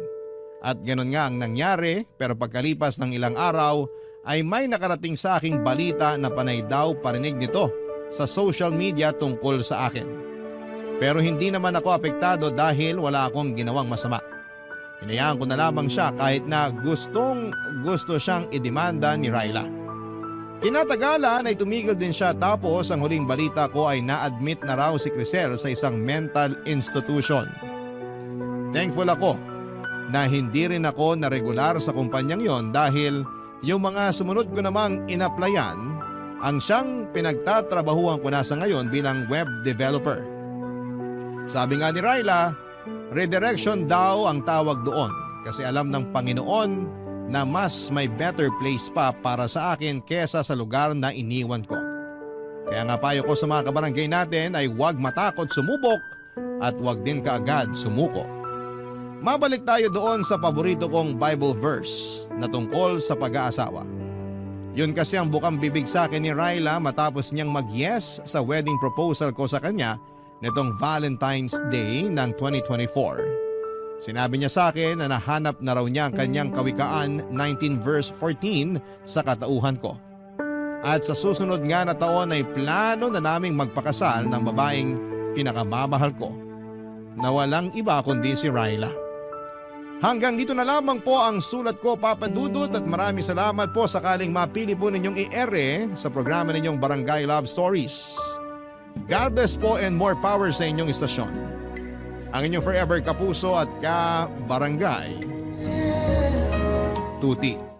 At ganun nga ang nangyari pero pagkalipas ng ilang araw ay may nakarating sa aking balita na panay daw parinig nito sa social media tungkol sa akin. Pero hindi naman ako apektado dahil wala akong ginawang masama. Hinayaan ko na lamang siya kahit na gusto siyang idemanda ni Ryla. Tinatagalan ay tumigil din siya tapos ang huling balita ko ay na-admit na raw si Crisel sa isang mental institution. Thankful ako na hindi rin ako na regular sa kumpanyang yon dahil yung mga sumunod ko namang inaplayan ang siyang pinagtatrabahuan ko na sa ngayon bilang web developer. Sabi nga ni Ryla, redirection daw ang tawag doon kasi alam ng Panginoon na mas may better place pa para sa akin kesa sa lugar na iniwan ko. Kaya nga payo ko sa mga kabarangay natin ay huwag matakot sumubok at huwag din kaagad sumuko. Mabalik tayo doon sa paborito kong Bible verse na tungkol sa pag-aasawa. Yun kasi ang bukang bibig sa akin ni Ryla matapos niyang mag-yes sa wedding proposal ko sa kanya nitong Valentine's Day ng 2024. Sinabi niya sa akin na nahanap na raw niya ang kanyang Kawikaan 19 verse 14 sa katauhan ko. At sa susunod nga na taon ay plano na naming magpakasal ng babaeng pinakamamahal ko na walang iba kundi si Ryla. Hanggang dito na lamang po ang sulat ko, Papa Dudut, at maraming salamat po sakaling mapili po ninyong i-ere sa programa ninyong Barangay Love Stories. God bless po and more power sa inyong istasyon. Ang inyong forever kapuso at ka-barangay, Tuti.